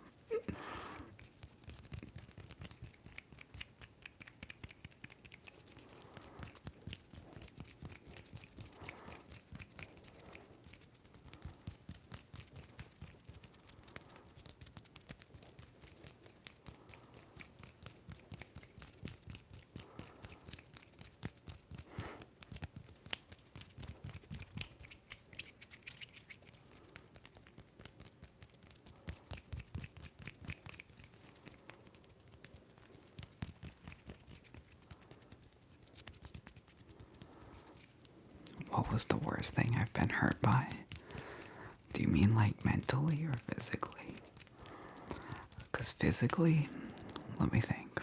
What was the worst thing I've been hurt by? Do you mean like mentally or physically? Because physically, let me think.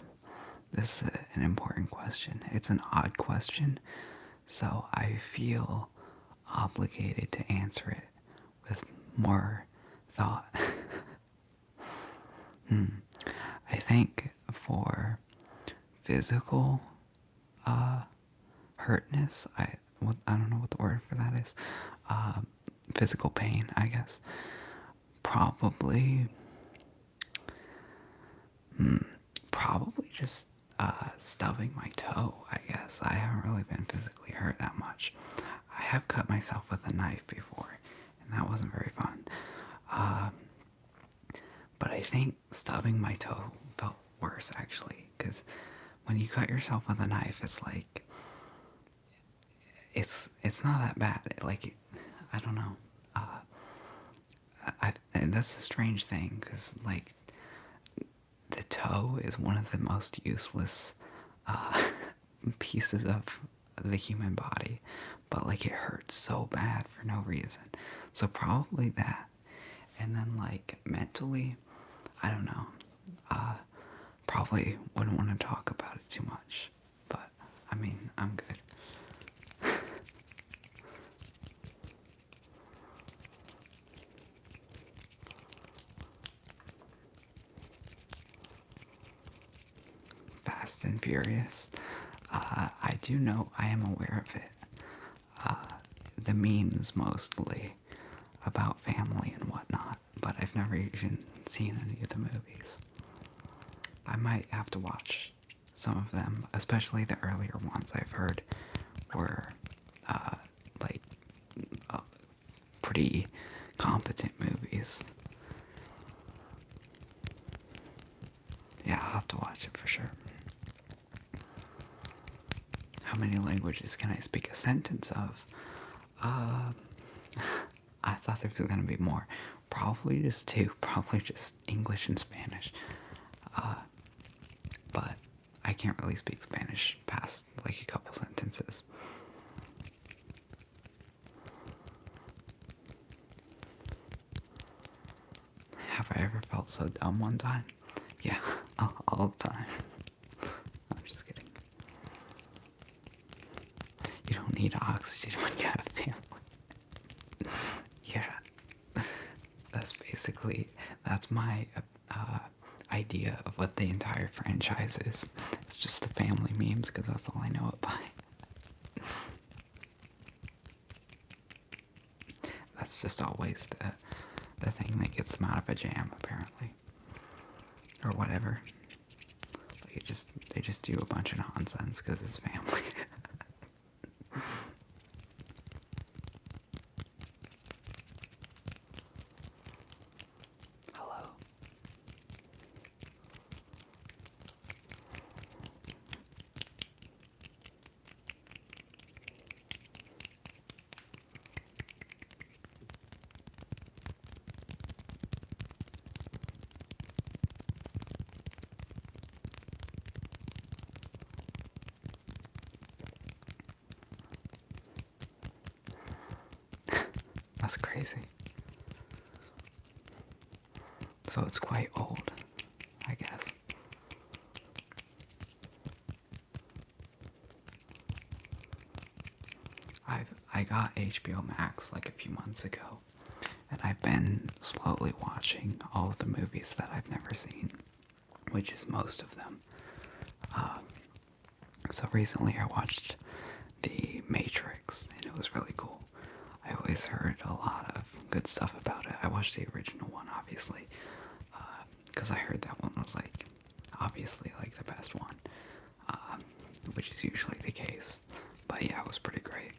This is an important question. It's an odd question, so I feel obligated to answer it with more thought. I think for physical hurtness, I don't know what the word for that is. Physical pain, I guess. Probably just stubbing my toe, I guess. I haven't really been physically hurt that much. I have cut myself with a knife before, and that wasn't very fun. Uh, but I think stubbing my toe felt worse actually, because when you cut yourself with a knife, it's like it's not that bad. Like, I don't know. And that's a strange thing, because like the toe is one of the most useless uh, pieces of the human body, but like it hurts so bad for no reason. So probably that, and then like mentally, I don't know. Uh, Probably wouldn't want to talk about it too much, but I mean, I'm good. Fast and Furious. I do know, I am aware of it. The memes mostly about family and whatnot, but I've never even seen any of the movies. I might have to watch some of them, especially the earlier ones I've heard were uh, like uh, pretty competent movies. Yeah, I'll have to watch it for sure. How many languages can I speak a sentence of? Uh, I thought there was gonna be more. Probably just two. Probably just English and Spanish. Uh, but I can't really speak Spanish past like a couple sentences. Have I ever felt so dumb one time? Yeah, all the time. I'm just kidding. You don't need oxygen when you have a family. Yeah, that's my idea of what the entire franchise is. It's just the family memes, because that's all I know it by. That's just always the thing that gets them out of a jam, apparently, or whatever. Like they just do a bunch of nonsense because it's family. Hello. That's crazy. So it's quite old, I guess. I got HBO Max like a few months ago, and I've been slowly watching all of the movies that I've never seen, which is most of them. So recently I watched The Matrix, and it was really cool. I always heard a lot of good stuff about it. I watched the original one, obviously, because I heard that one was like obviously like the best one, which is usually the case. But yeah, it was pretty great.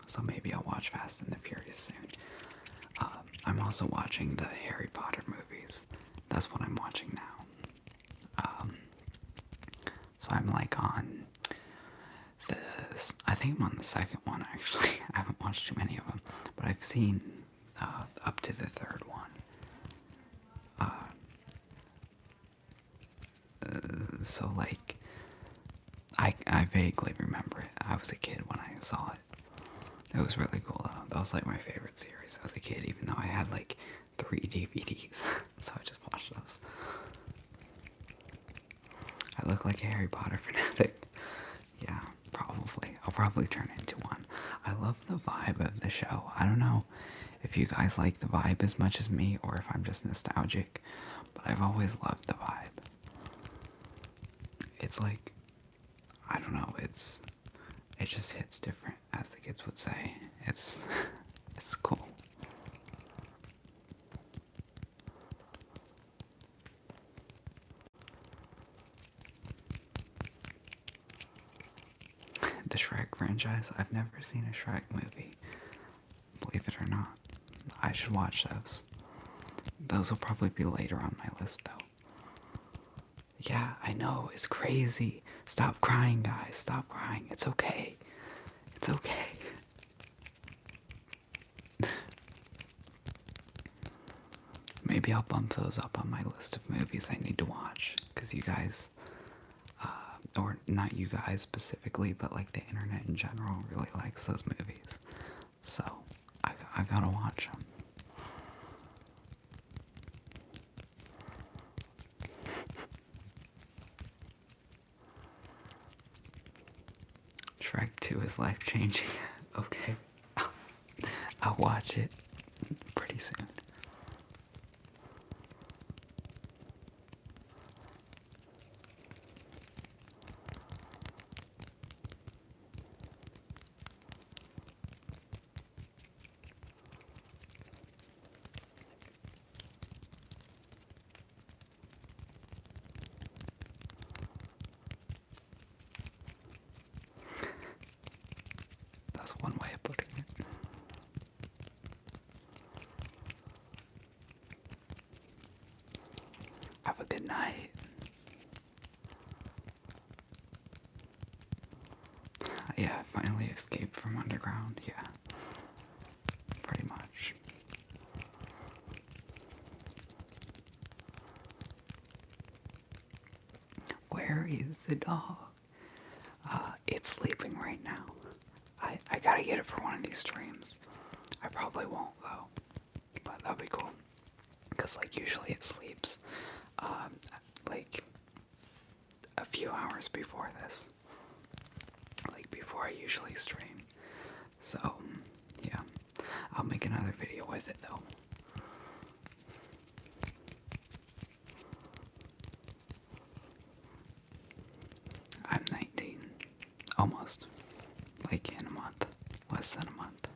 So maybe I'll watch Fast and the Furious soon. I'm also watching the Harry Potter movies. That's what I'm watching now. So I'm like on this. I think I'm on the second one actually. I haven't watched too many of them, but I've seen up to the third one. So like, I vaguely remember it. I was a kid when I saw it. It was really cool though. That was like my favorite series as a kid, even though I had like 3 DVDs. So I just watched those. I look like a Harry Potter fanatic. Yeah, probably. I'll probably turn into one. I love the vibe of the show. I don't know if you guys like the vibe as much as me, or if I'm just nostalgic, but I've always loved the vibe. It's like, I don't know, it just hits different, as the kids would say. It's cool. The Shrek franchise. I've never seen a Shrek movie, believe it or not. I should watch those. Those will probably be later on my list, though. Yeah, I know, it's crazy. Stop crying, guys. Stop crying. It's okay. It's okay. Maybe I'll bump those up on my list of movies I need to watch. Because you guys, or not you guys specifically, but like the internet in general really likes those movies. So, I gotta watch them. Shrek 2 is life-changing. Okay. I'll watch it pretty soon. That's one way of putting it. Have a good night. Yeah, I finally escaped from underground. Yeah. Pretty much. Where is the dog? It's sleeping right now. I gotta get it for one of these streams. I probably won't though, but that'll be cool. Cause like usually it sleeps, like a few hours before this. Like before I usually stream. So, yeah. I'll make another video with it though. I'm 19. Almost. Like in a month. Less than a month.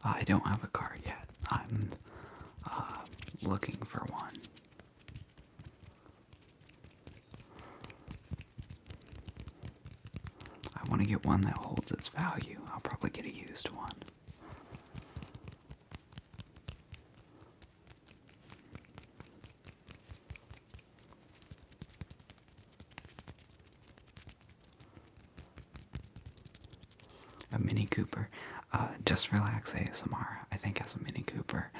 I don't have a car yet. I'm looking for one. I want to get one that holds its value. I'll probably get a used one. A Mini Cooper. Just Relax ASMR, I think, has a Mini Cooper.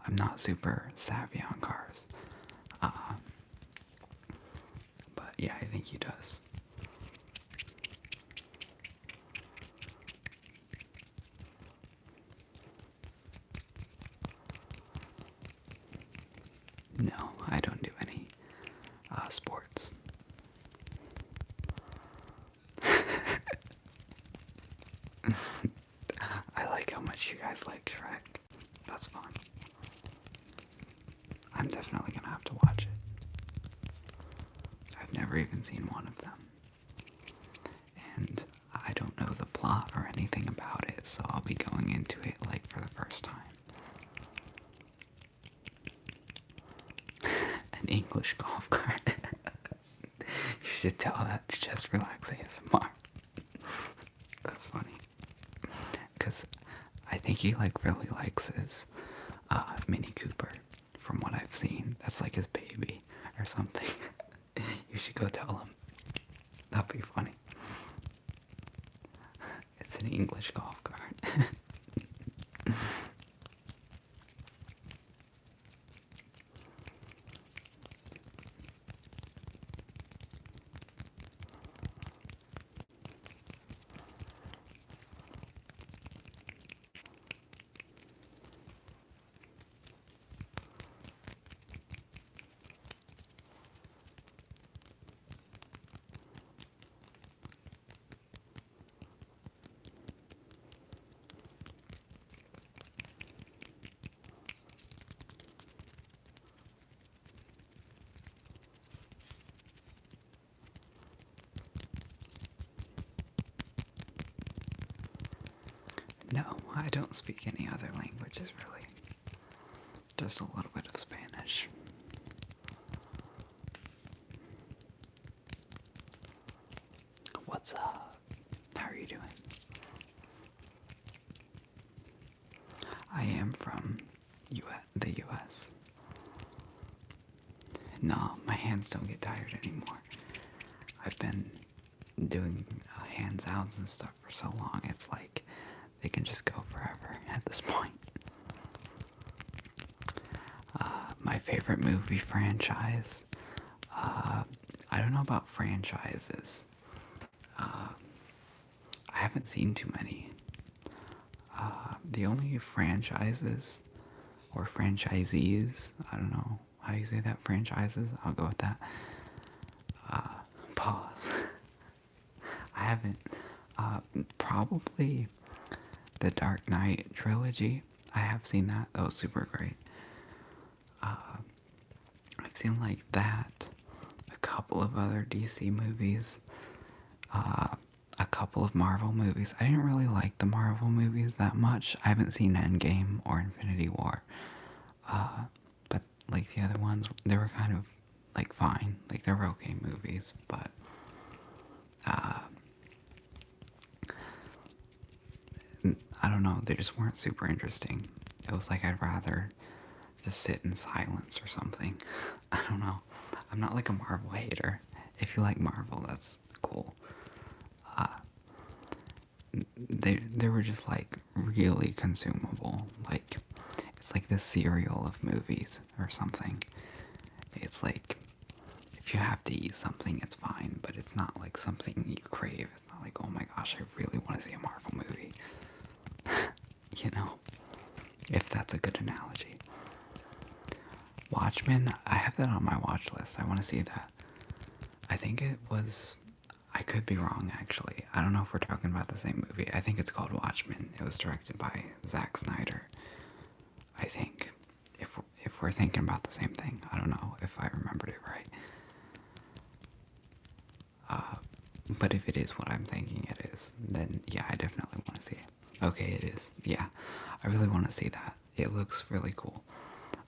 I'm not super savvy on cars. But yeah, I think he does. No, I don't do any sports. I like how much you guys like Shrek. That's fun. I'm definitely gonna have to watch it. I've never even seen one of them. And I don't know the plot or anything about it, so I'll be going into it like for the first time. An English golf cart. You should tell that to Just Relax ASMR. That's funny. Because I think he like really likes his Mini Cooper. From what I've seen, that's like his baby or something. You should go tell him. That'd be funny. It's an English golf cart. No, I don't speak any other languages really. Just a little bit of Spanish. What's up? How are you doing? I am from the US. No, my hands don't get tired anymore. I've been doing hands outs and stuff for so long, it's like they can just go forever at this point. My favorite movie franchise. I don't know about franchises. I haven't seen too many. The only franchises or franchisees, I don't know how you say that, franchises, I'll go with that. Pause. I haven't, probably the Dark Knight trilogy. I have seen that. That was super great. I've seen like that, a couple of other DC movies, a couple of Marvel movies. I didn't really like the Marvel movies that much. I haven't seen Endgame or Infinity War. But like the other ones, they were kind of like fine. Like they were okay movies, but I don't know, they just weren't super interesting. It was like I'd rather just sit in silence or something. I don't know. I'm not like a Marvel hater. If you like Marvel, that's cool. They were just like really consumable. Like it's like the cereal of movies or something. It's like if you have to eat something, it's fine, but it's not like something you crave. It's not like, oh my gosh, I really want to see a Marvel movie. You know, if that's a good analogy. Watchmen, I have that on my watch list. I want to see that. I think it was, I could be wrong actually. I don't know if we're talking about the same movie. I think it's called Watchmen. It was directed by Zack Snyder. I think. If we're thinking about the same thing. I don't know if I remembered it right. But if it is what I'm thinking it is, then yeah, I definitely want to see it. Okay, it is. Yeah, I really want to see that. It looks really cool.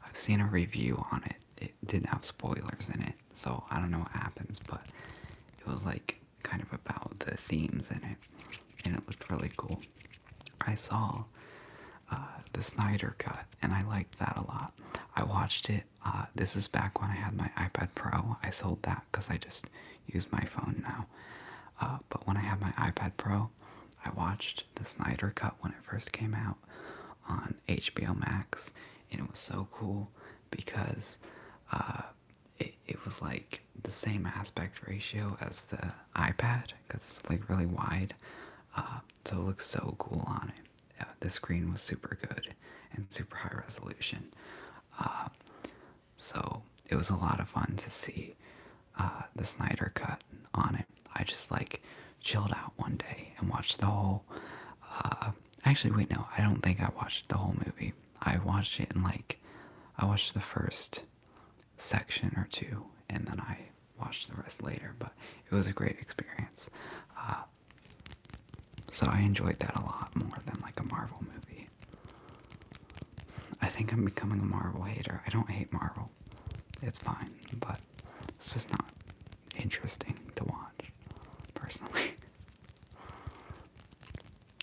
I've seen a review on it. It didn't have spoilers in it, so I don't know what happens, but it was like kind of about the themes in it, and it looked really cool. I saw the Snyder Cut, and I liked that a lot. I watched it. This is back when I had my iPad Pro. I sold that because I just use my phone now. But when I had my iPad Pro, I watched the Snyder Cut when it first came out on HBO Max, and it was so cool because it was like the same aspect ratio as the iPad because it's like really wide. So it looks so cool on it. The screen was super good and super high resolution. So it was a lot of fun to see the Snyder Cut on it. I just like chilled out one day and watched the whole. Actually, wait, no, I don't think I watched the whole movie. I watched it in like, I watched the first section or two, and then I watched the rest later. But it was a great experience. So I enjoyed that a lot more than like a Marvel movie. I think I'm becoming a Marvel hater. I don't hate Marvel. It's fine, but it's just not interesting to watch, personally.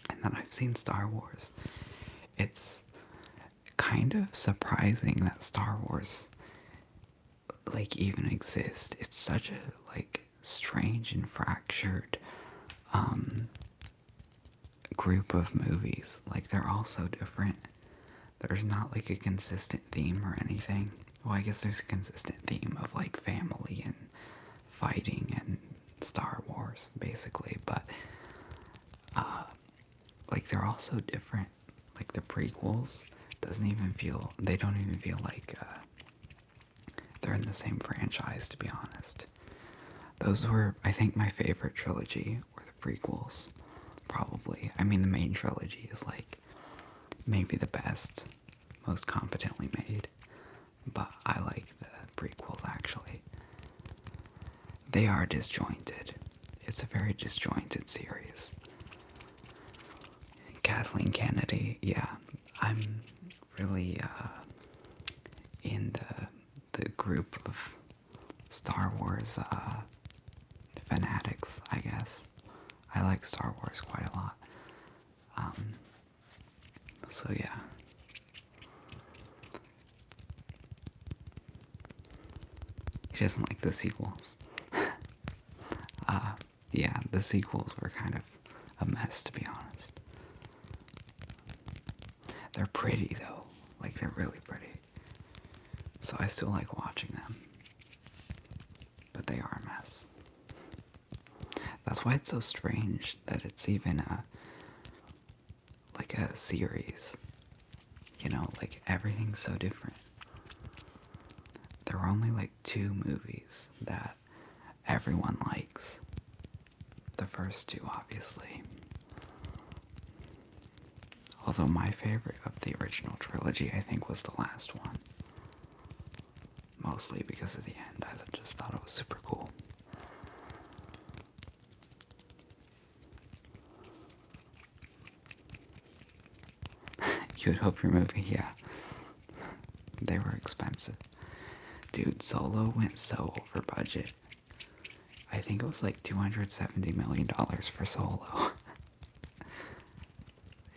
And then I've seen Star Wars. It's kind of surprising that Star Wars like even exists. It's such a like strange and fractured group of movies. Like they're all so different. There's not like a consistent theme or anything. Well, I guess there's a consistent theme of like family and fighting and Star Wars, basically, but like they're all so different. Like the prequels they don't even feel like they're in the same franchise, to be honest. Those were, I think, my favorite trilogy were the prequels, probably. I mean, the main trilogy is like maybe the best, most competently made, but I like the prequels actually. They are disjointed. It's a very disjointed series. Kathleen Kennedy, yeah, I'm really in the group of Star Wars fanatics, I guess. I like Star Wars quite a lot. So yeah. He doesn't like the sequels. Yeah, the sequels were kind of a mess, to be honest. They're pretty, though. Like, they're really pretty. So I still like watching them. But they are a mess. That's why it's so strange that it's even like a series. You know, like, everything's so different. There are only like 2 movies that everyone likes. The first 2, obviously. Although my favorite of the original trilogy, I think, was the last one. Mostly because of the end. I just thought it was super cool. You would hope your movie, yeah. They were expensive. Dude, Solo went so over budget. I think it was like $270 million for Solo.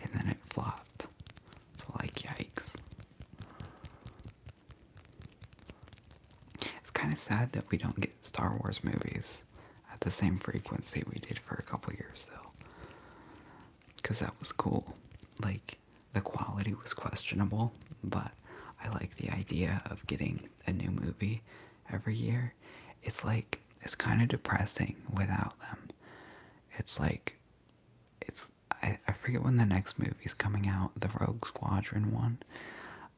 And then it flopped. So like, yikes. It's kind of sad that we don't get Star Wars movies at the same frequency we did for a couple years, though. Because that was cool. Like, the quality was questionable, but I like the idea of getting a new movie every year. It's like, it's kind of depressing without them. It's like, I forget when the next movie's coming out, the Rogue Squadron one.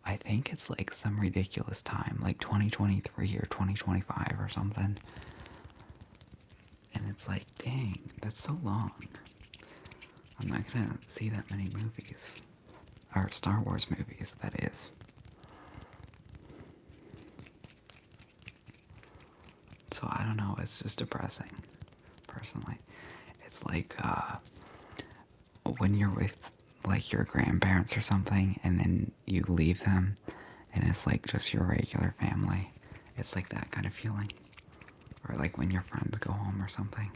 I think it's like some ridiculous time, like 2023 or 2025 or something. And it's like, dang, that's so long. I'm not gonna see that many movies. Or Star Wars movies, that is. So I don't know, it's just depressing, personally. It's like, when you're with, like, your grandparents or something, and then you leave them, and it's like just your regular family. It's like that kind of feeling. Or like when your friends go home or something.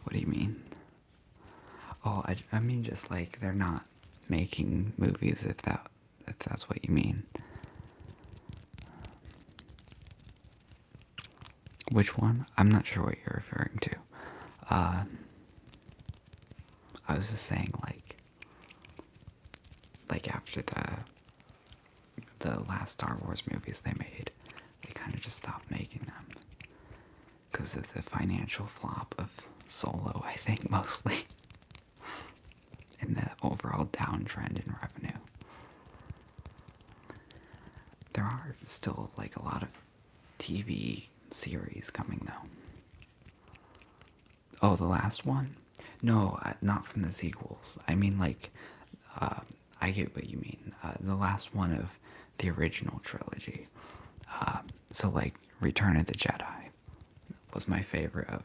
What do you mean? Oh, I mean just like they're not making movies, if that's what you mean. Which one? I'm not sure what you're referring to. I was just saying, like after the last Star Wars movies they made, they kind of just stopped making them because of the financial flop of Solo, I think, mostly, and the overall downtrend in revenue. There are still like a lot of TV series coming though. Oh, the last one? No, not from the sequels. I mean, like, I get what you mean. The last one of the original trilogy. So, like, Return of the Jedi was my favorite of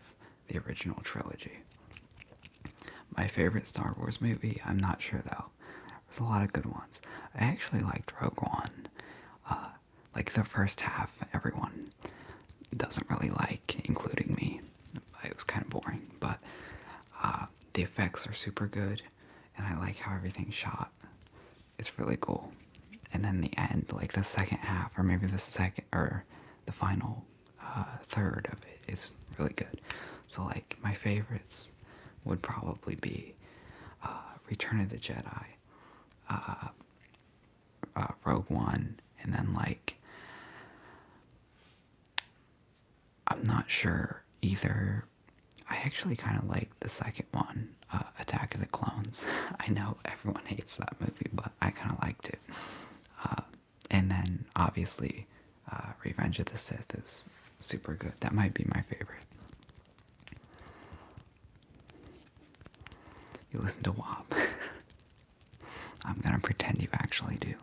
the original trilogy. My favorite Star Wars movie, I'm not sure though. There's a lot of good ones. I actually liked Rogue One. Like, the first half, everyone doesn't really like, including me. It was kind of boring, but the effects are super good, and I like how everything's shot. It's really cool. And then the end, like the second half, or maybe the second, or the final third of it is really good. So, like, my favorites would probably be Return of the Jedi, Rogue One, and then, like, I'm not sure either. I actually kind of like the second one, Attack of the Clones. I know everyone hates that movie, but I kind of liked it. And then, obviously, Revenge of the Sith is super good. That might be my favorite. You listen to WAP. I'm gonna pretend you actually do.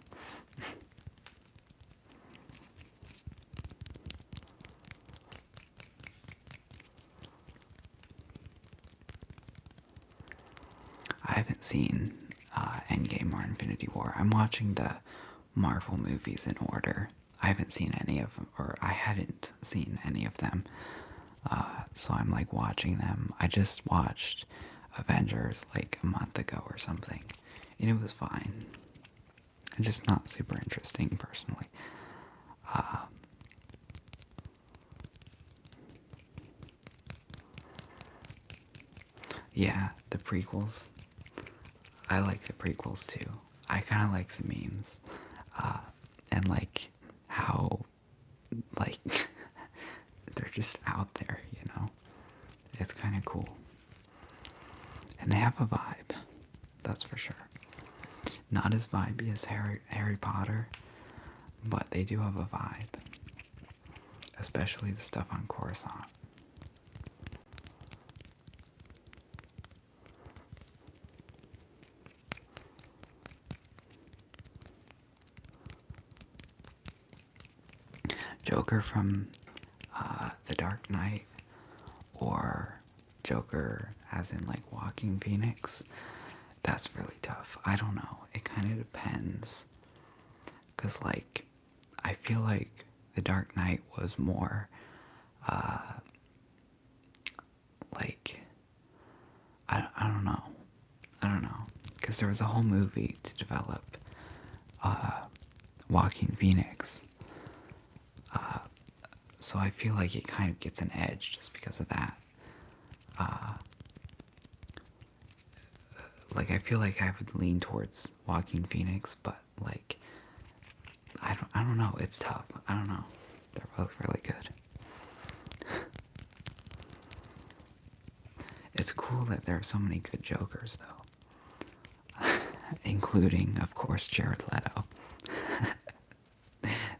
seen Endgame or Infinity War. I'm watching the Marvel movies in order. I haven't seen any of them, or I hadn't seen any of them. So I'm like watching them. I just watched Avengers like a month ago or something, and it was fine. It's just not super interesting personally. Uh, yeah, the prequels. I like the prequels too. I kind of like the memes, uh, and like how like they're just out there, you know. It's kind of cool, and they have a vibe. That's for sure. Not as vibey as Harry Potter, but they do have a vibe, especially the stuff on Coruscant. Joker from The Dark Knight, or Joker as in like Walking Phoenix, that's really tough. I don't know. It kind of depends. Because, like, I feel like The Dark Knight was more, uh, like, I don't know. I don't know. Because there was a whole movie to develop Walking Phoenix. So I feel like it kind of gets an edge just because of that. Uh, like, I feel like I would lean towards Walking Phoenix, but, like, I don't know. It's tough. I don't know. They're both really good. It's cool that there are so many good Jokers, though. Including, of course, Jared Leto.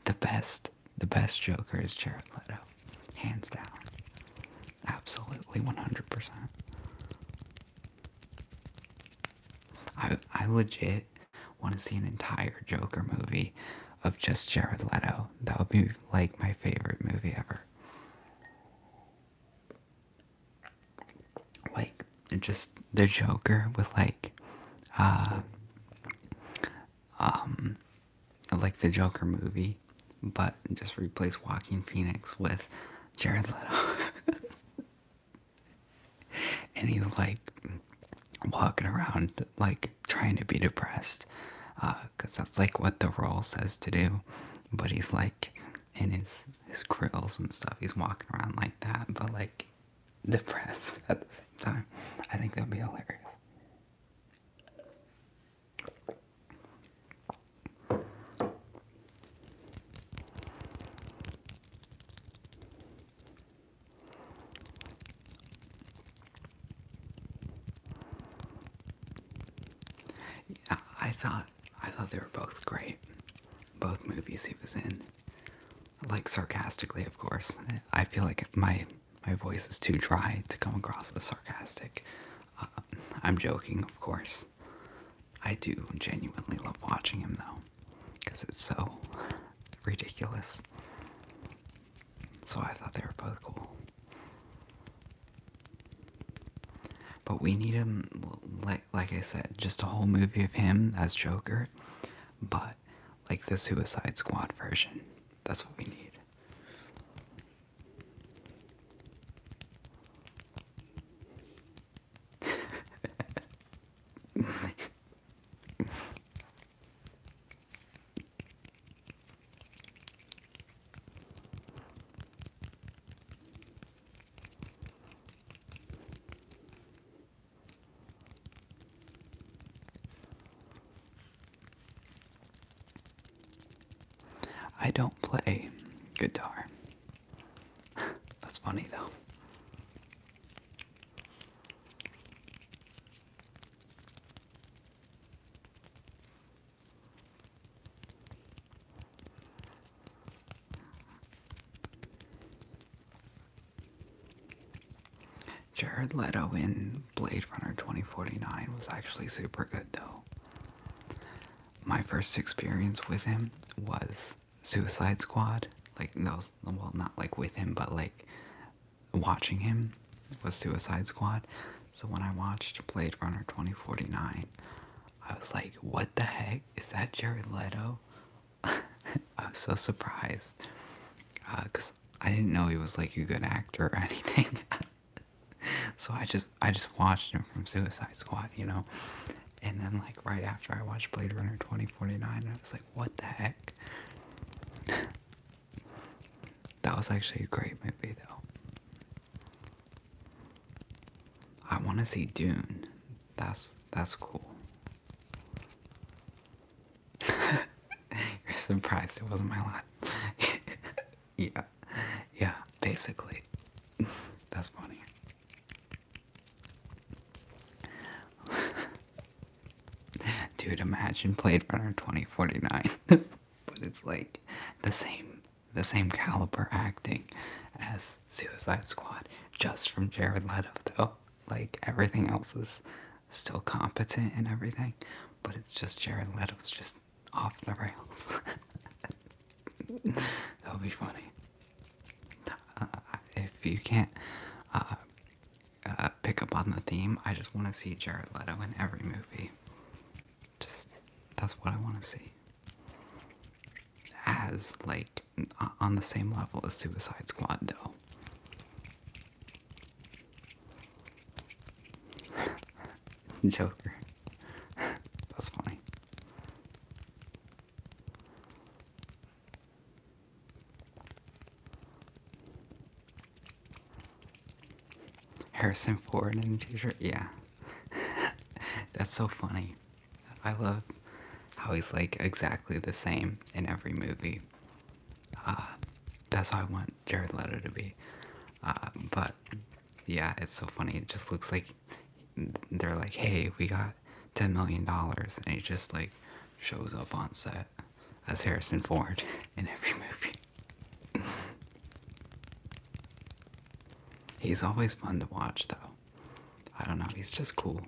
The best Joker is Jared Leto. Hands down. Absolutely 100%. I legit want to see an entire Joker movie of just Jared Leto. That would be like my favorite movie ever. Like, just the Joker with uh, um, like the Joker movie, but just replace Joaquin Phoenix with Jared Leto. And he's like walking around like trying to be depressed, because that's like what the role says to do. But he's like in his grills and stuff. He's walking around like that, but like depressed at the same time. I think that'd be hilarious. Yeah, I thought they were both great. Both movies he was in. Like sarcastically, of course. I feel like my voice is too dry to come across as sarcastic. Uh, I'm joking, of course. I do genuinely love watching him though, because it's so ridiculous. So I thought they were both cool. But we need him, like I said, just a whole movie of him as Joker, but like the Suicide Squad version. That's what we need. I don't play guitar. That's funny though. Jared Leto in Blade Runner 2049 was actually super good though. My first experience with him was Suicide Squad. Like, those, well, not like with him, but like watching him was Suicide Squad. So when I watched Blade Runner 2049, I was like, what the heck? Is that Jared Leto? I was so surprised. Because I didn't know he was like a good actor or anything. So I just watched him from Suicide Squad, you know? And then like right after I watched Blade Runner 2049, I was like, what the heck? That was actually a great movie though. I want to see Dune. That's cool. You're surprised it wasn't my line. Yeah. Yeah, basically. That's funny. Dude, imagine Blade Runner 2049. But it's like the same caliber acting as Suicide Squad, just from Jared Leto though. Like everything else is still competent and everything, but it's just Jared Leto's just off the rails. That would be funny. If you can't pick up on the theme, I just want to see Jared Leto in every movie. Just, that's what I want to see. As, like, on the same level as Suicide Squad, though. Joker. That's funny. Harrison Ford in a t-shirt, yeah. That's so funny. I love how he's like exactly the same in every movie. That's how I want Jared Leto to be. But yeah, it's so funny. It just looks like they're like, hey, we got $10 million, and he just like shows up on set as Harrison Ford in every movie. He's always fun to watch, though. I don't know, he's just cool.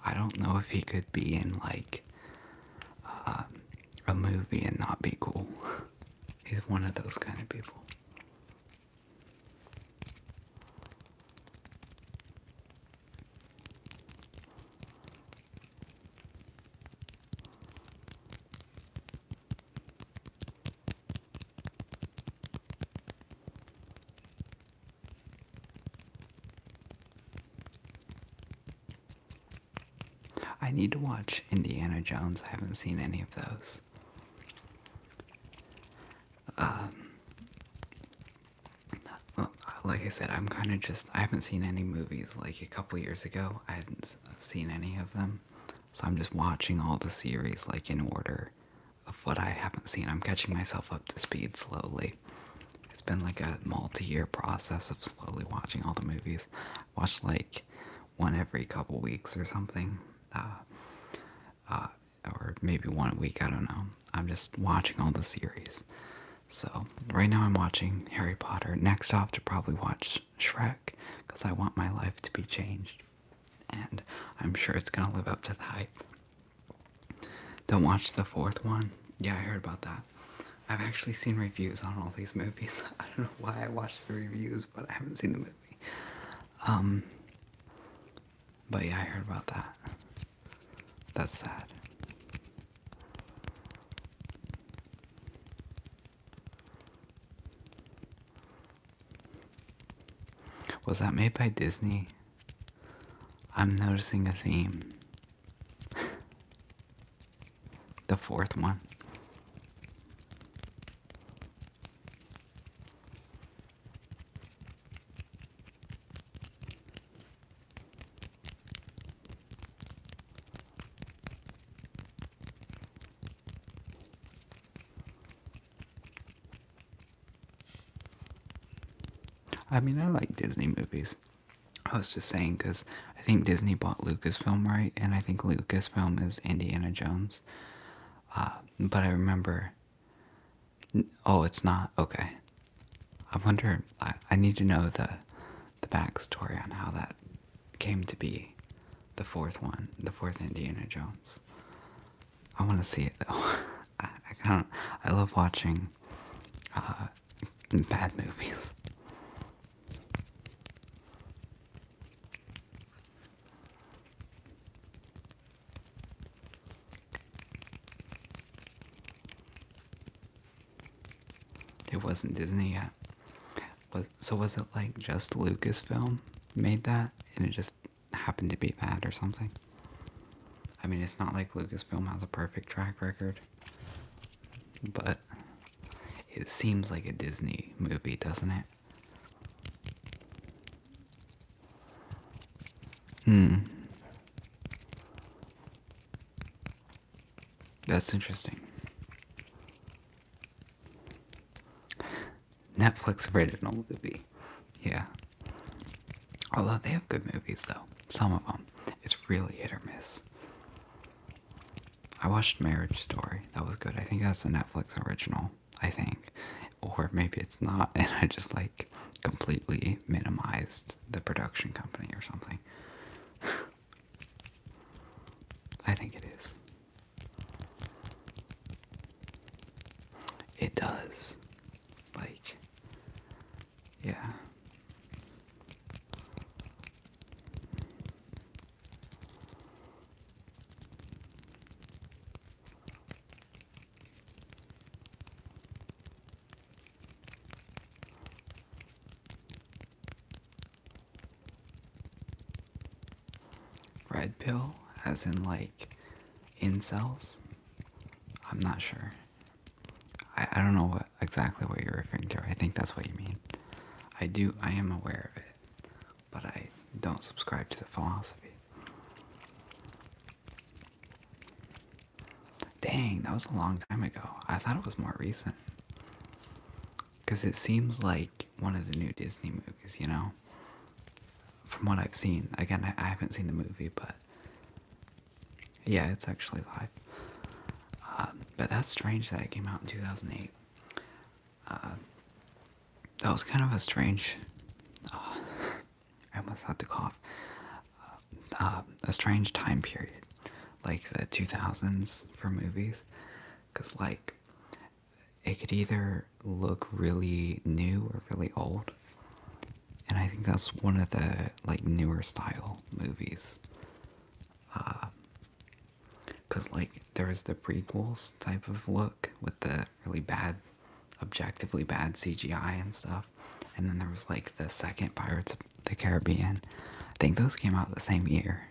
I don't know if he could be in like a movie and not be cool. He's one of those kind of people. I need to watch Indiana Jones. I haven't seen any of those. Well, like I said, I'm kind of just, I haven't seen any movies. Like a couple years ago, I hadn't seen any of them. So I'm just watching all the series like in order of what I haven't seen. I'm catching myself up to speed slowly. It's been like a multi-year process of slowly watching all the movies. Watch like one every couple weeks or something. Or maybe 1 week, I don't know. I'm just watching all the series. So, right now I'm watching Harry Potter. Next off to probably watch Shrek, because I want my life to be changed. And I'm sure it's gonna live up to the hype. Don't watch the fourth one. Yeah, I heard about that. I've actually seen reviews on all these movies. I don't know why I watched the reviews, but I haven't seen the movie. But yeah, I heard about that. That's sad. Was that made by Disney? I'm noticing a theme. The fourth one. I mean, I like Disney movies. I was just saying because I think Disney bought Lucasfilm, right? And I think Lucasfilm is Indiana Jones. But I remember... Oh, it's not? Okay. I wonder... I need to know the backstory on how that came to be the fourth one. The fourth Indiana Jones. I want to see it, though. I love watching bad movies. It wasn't Disney yet. Was it like just Lucasfilm made that and it just happened to be bad or something? I mean, it's not like Lucasfilm has a perfect track record, but it seems like a Disney movie, doesn't it? Hmm. That's interesting. Netflix original movie. Yeah. Although they have good movies, though. Some of them. It's really hit or miss. I watched Marriage Story. That was good. I think that's a Netflix original. I think. Or maybe it's not, and I just, like, completely minimized the production company or something. I think it is. It does. Like, yeah. Red pill, as in, like, incels? I'm not sure. I don't know exactly what you're referring to. I think that's what you mean. I am aware of it, but I don't subscribe to the philosophy. Dang, that was a long time ago. I thought it was more recent. Because it seems like one of the new Disney movies, you know? From what I've seen. Again, I haven't seen the movie, but yeah, it's actually live. But that's strange that it came out in 2008. That was kind of a strange. I almost had to cough. A strange time period, like the 2000s for movies, because like it could either look really new or really old, and I think that's one of the like newer style movies. Because like there was the prequels type of look with the really bad, objectively bad CGI and stuff, and then there was like the second Pirates of the Caribbean. I think those came out the same year.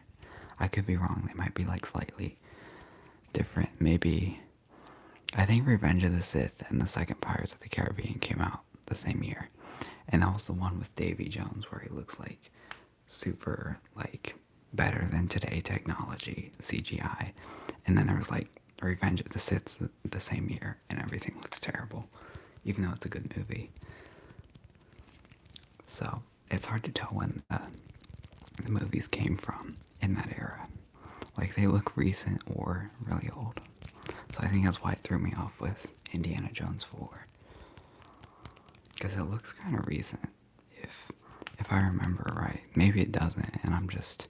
I could be wrong. They might be like slightly different. Maybe. I think Revenge of the Sith and the second Pirates of the Caribbean came out the same year. And that was the one with Davy Jones where he looks like super, like, better than today technology, CGI. And then there was like Revenge of the Sith the same year, and everything looks terrible, even though it's a good movie. So it's hard to tell when the movies came from in that era. Like they look recent or really old. So I think that's why it threw me off with Indiana Jones 4. Because it looks kind of recent, if I remember right. Maybe it doesn't, and I'm just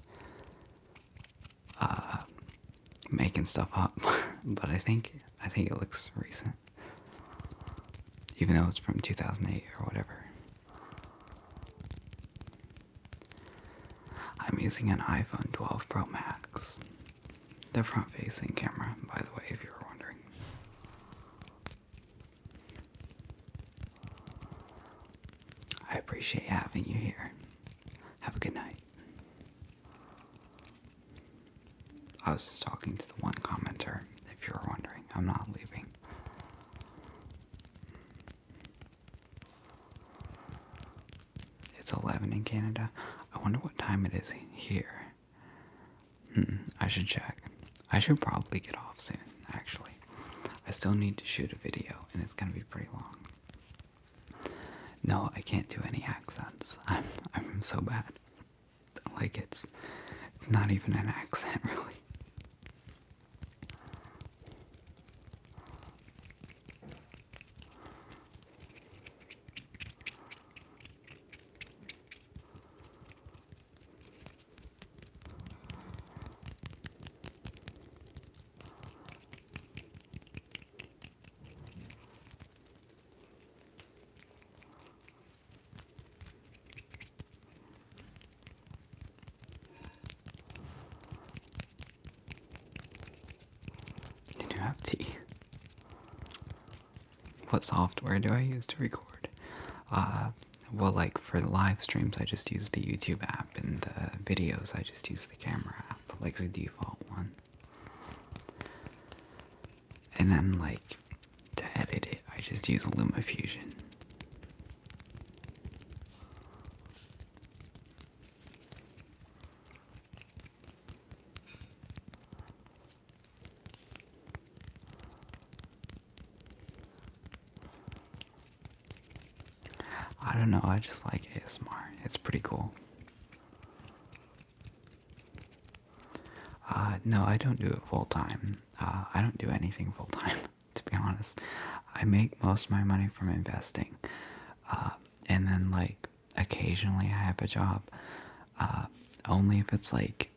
making stuff up. But I think it looks recent, even though it's from 2008 or whatever. I'm using an iPhone 12 Pro Max. The front-facing camera, by the way, if you were wondering. I appreciate having you here. Have a good night. I was just talking to the one commenter, if you were wondering. I'm not leaving. It's 11 in Canada. I wonder what time it is here. I should check. I should probably get off soon, actually. I still need to shoot a video, and it's gonna be pretty long. No, I can't do any accents. I'm so bad. Like, it's not even an accent, really. You do have tea. what software do I use to record? Well, like for the live streams, I just use the YouTube app, and the videos, I just use the camera app, like the default one. And then, like, to edit it, I just use LumaFusion. I don't know, I just like ASMR. It's pretty cool. No, I don't do it full time. I don't do anything full time, to be honest. I make most of my money from investing. And then, like, occasionally I have a job. Only if it's like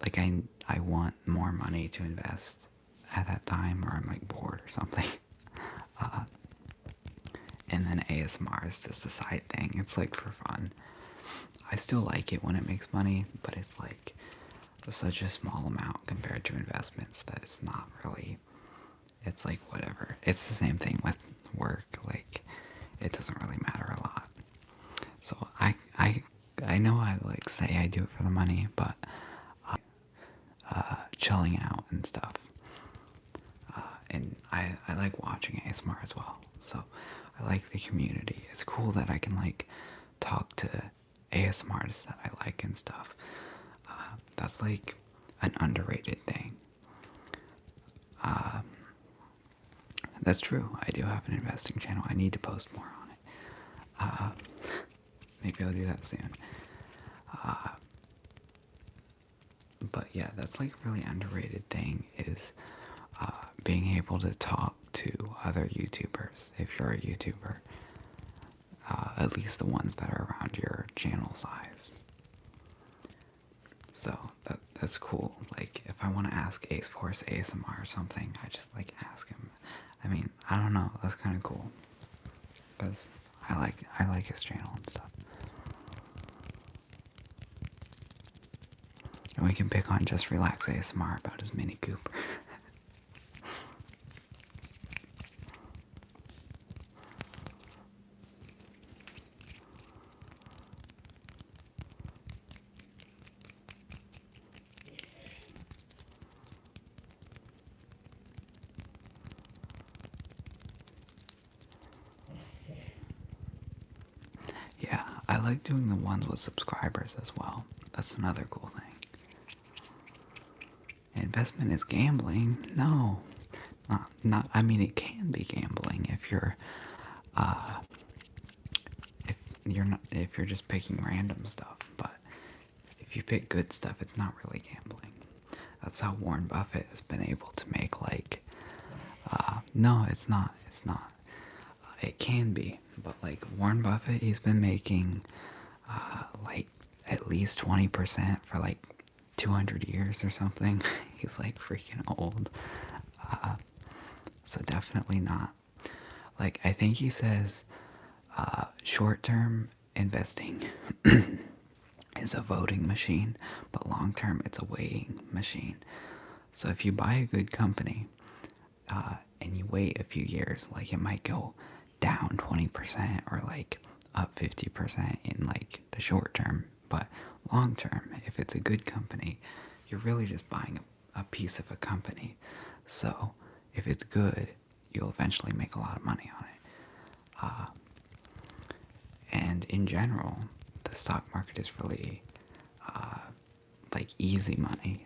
I want more money to invest at that time, or I'm like bored or something. And then ASMR is just a side thing. It's like for fun. I still like it when it makes money, but it's like such a small amount compared to investments that it's not really, it's like whatever. It's the same thing with work. Like, it doesn't really matter a lot. So I know I like say I do it for the money, but chilling out and stuff. And I like watching ASMR as well. So I like the community. It's cool that I can like talk to ASMRs that I like and stuff. That's like an underrated thing. That's true. I do have an investing channel. I need to post more on it. Maybe I'll do that soon. But yeah, that's like a really underrated thing, is being able to talk to other YouTubers, if you're a YouTuber. At least the ones that are around your channel size. So that's cool. Like, if I want to ask Ace Force ASMR or something, I just like ask him. I mean, I don't know. That's kind of cool, because I like his channel and stuff. And we can pick on Just Relax ASMR about his Mini Cooper. Yeah, I like doing the ones with subscribers as well. That's another cool thing. Investment is gambling? No. Not, I mean, it can be gambling if you're, if you're just picking random stuff, but if you pick good stuff, it's not really gambling. That's how Warren Buffett has been able to make, like, no, it's not. It can be, but like Warren Buffett, he's been making, like at least 20% for like 200 years or something. He's like freaking old. So definitely not. Like, I think he says, short-term investing is a voting machine, but long-term it's a weighing machine. So if you buy a good company, and you wait a few years, like, it might go down 20% or like up 50% in like the short term, but long term, if it's a good company, you're really just buying a piece of a company. So if it's good, you'll eventually make a lot of money on it. And in general, the stock market is really like easy money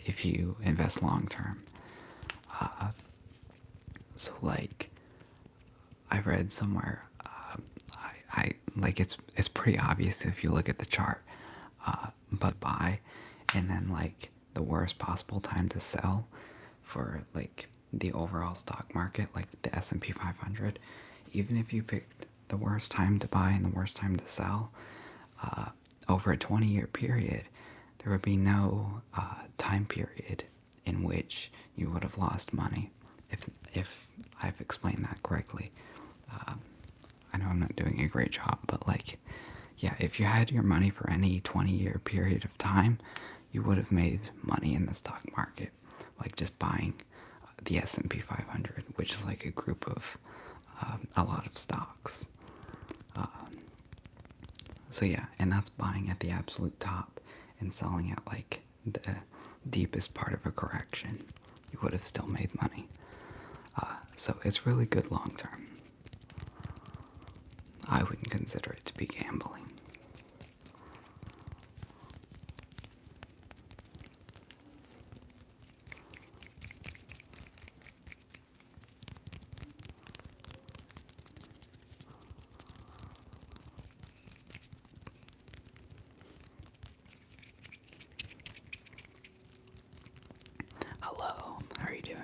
if you invest long term. So like, I read somewhere, I like, it's pretty obvious if you look at the chart, but buy, and then like the worst possible time to sell for like the overall stock market, like the S&P 500, even if you picked the worst time to buy and the worst time to sell, over a 20-year period, there would be no time period in which you would have lost money, if I've explained that correctly. I know I'm not doing a great job, but like, yeah, if you had your money for any 20-year period of time, you would have made money in the stock market, like just buying the S&P 500, which is like a group of a lot of stocks. So yeah, and that's buying at the absolute top and selling at like the deepest part of a correction. You would have still made money. So it's really good long term. I wouldn't consider it to be gambling. Hello, how are you doing?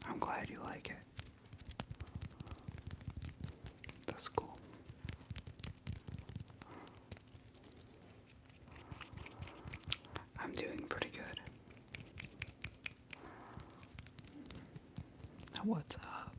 I'm glad you like it. That's cool. I'm doing pretty good. Now what's up?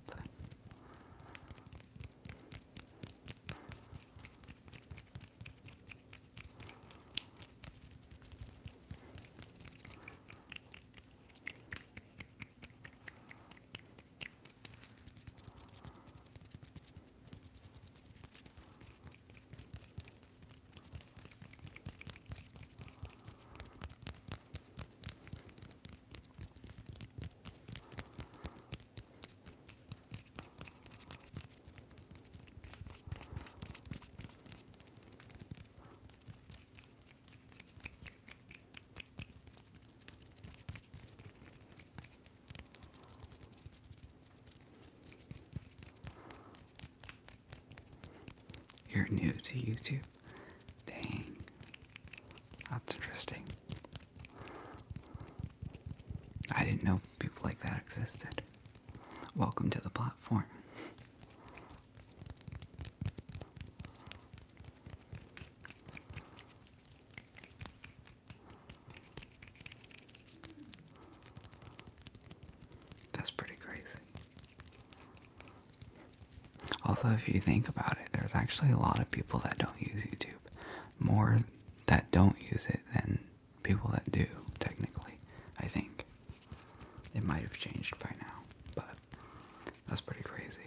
You're new to YouTube? Dang. That's interesting. I didn't know people like that existed. Welcome to the platform. That's pretty crazy. Although if you think about it, there's actually a lot of people that don't use YouTube. More that don't use it than people that do, technically, I think. It might have changed by now, but that's pretty crazy.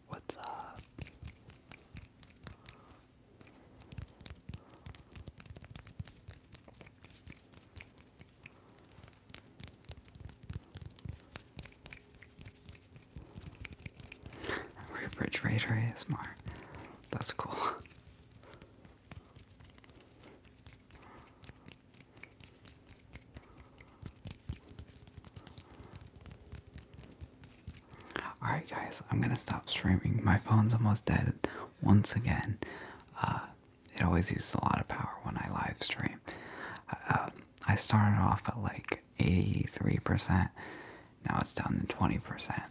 What's up? Refrigerator ASMR. That's cool. Alright guys, I'm gonna stop streaming. My phone's almost dead once again. It always uses a lot of power when I live stream. I started off at like 83%. Now it's down to 20%.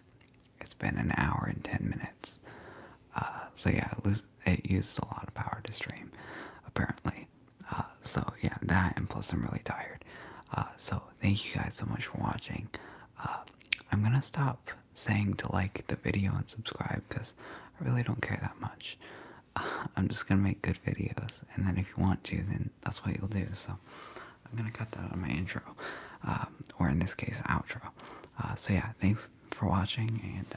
It's been an hour and 10 minutes. So yeah, it uses a lot of power to stream, apparently. So yeah, that, and plus I'm really tired. So thank you guys so much for watching. I'm gonna stop saying to like the video and subscribe because I really don't care that much. I'm just gonna make good videos, and then if you want to, then that's what you'll do. So I'm gonna cut that out of my intro, or in this case, outro. So yeah, thanks for watching, and